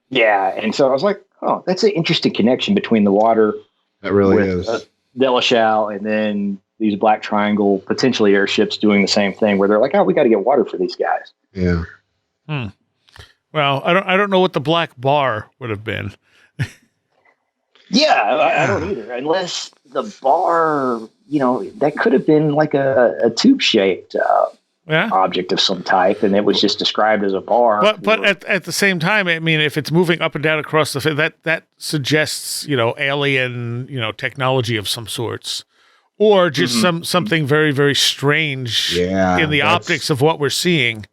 Yeah. And so I was like, oh, that's an interesting connection between the water. That really is. Delashal and then these black triangle, potentially airships doing the same thing where they're like, oh, we got to get water for these guys. Yeah. Well, I don't know what the black bar would have been. Yeah, I don't either. Unless the bar, that could have been like a tube-shaped object of some type, and it was just described as a bar. But at the same time, I mean, if it's moving up and down across the that suggests alien technology of some sorts, or just something very, very strange in the optics of what we're seeing.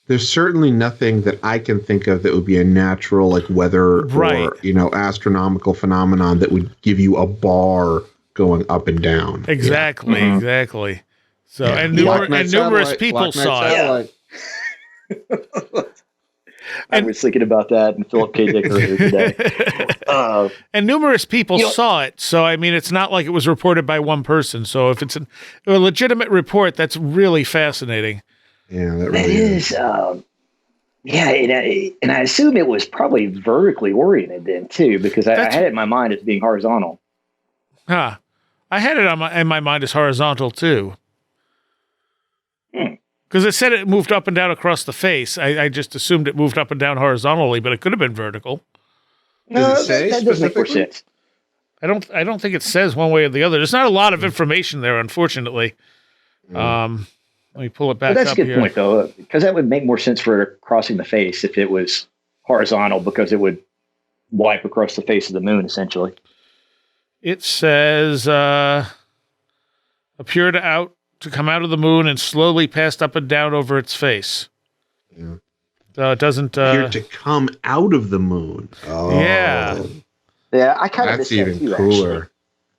There's certainly nothing that I can think of that would be a natural, like weather or astronomical phenomenon that would give you a bar going up and down. Exactly, exactly. So and numerous people saw it. I was thinking about that and Philip K. Dick earlier today. And numerous people saw it. So, I mean, it's not like it was reported by one person. So if it's a legitimate report, that's really fascinating. Yeah, that really is. And I assume it was probably vertically oriented then too, because I had it in my mind as being horizontal. I had it in my mind as horizontal too. Because it said it moved up and down across the face. I just assumed it moved up and down horizontally, but it could have been vertical. Does it say that doesn't make more sense. I don't think it says one way or the other. There's not a lot of information there, unfortunately. Let me pull it back up here. That's a good point, though, because that would make more sense for crossing the face if it was horizontal, because it would wipe across the face of the moon, essentially. It says, appear to come out of the moon and slowly passed up and down over its face. Yeah. So it doesn't... appear to come out of the moon. Oh. Yeah. Yeah, I kind of missed that too, cooler. Actually.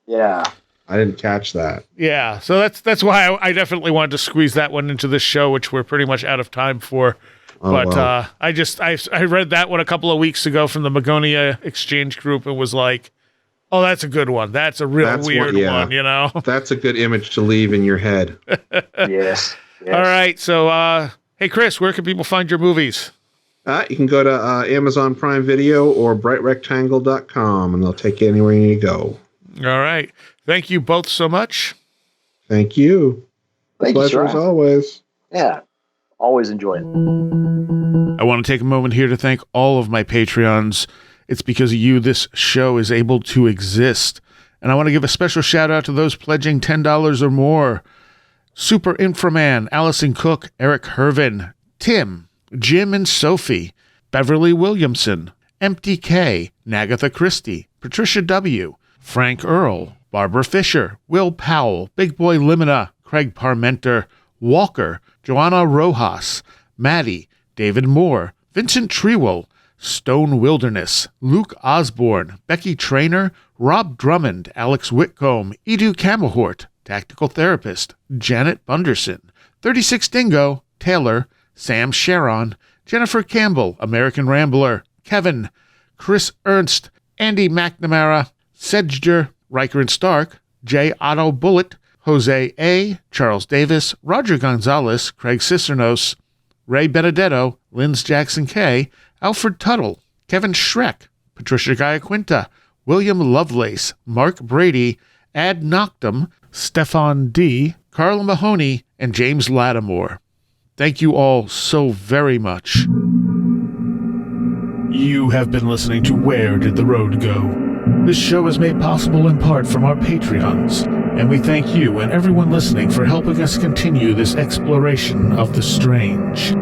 Yeah. I didn't catch that. Yeah, so that's why I definitely wanted to squeeze that one into this show, which we're pretty much out of time for. I read that one a couple of weeks ago from the Magonia Exchange Group and was like, oh, that's a good one. That's a weird one, That's a good image to leave in your head. Yes. All right, so, hey, Chris, where can people find your movies? You can go to Amazon Prime Video or brightrectangle.com, and they'll take you anywhere you need to go. All right. Thank you both so much. Thank you. Pleasure as always. Yeah. Always enjoy it. I want to take a moment here to thank all of my Patreons. It's because of you this show is able to exist. And I want to give a special shout out to those pledging $10 or more. Super Inframan, Allison Cook, Eric Hervin, Tim, Jim and Sophie, Beverly Williamson, Empty K, Nagatha Christie, Patricia W., Frank Earl, Barbara Fisher, Will Powell, Big Boy Limina, Craig Parmenter, Walker, Joanna Rojas, Maddie, David Moore, Vincent Treewell, Stone Wilderness, Luke Osborne, Becky Trainer, Rob Drummond, Alex Whitcomb, Edu Camahort, Tactical Therapist, Janet Bunderson, 36 Dingo, Taylor, Sam Sharon, Jennifer Campbell, American Rambler, Kevin, Chris Ernst, Andy McNamara, Sedger, Riker and Stark, J. Otto Bullitt, Jose A., Charles Davis, Roger Gonzalez, Craig Cicernos, Ray Benedetto, Linz Jackson K., Alfred Tuttle, Kevin Schreck, Patricia Giaquinta, William Lovelace, Mark Brady, Ad Noctum, Stefan D., Carla Mahoney, and James Lattimore. Thank you all so very much. You have been listening to Where Did the Road Go? This show is made possible in part from our Patreons, and we thank you and everyone listening for helping us continue this exploration of the strange.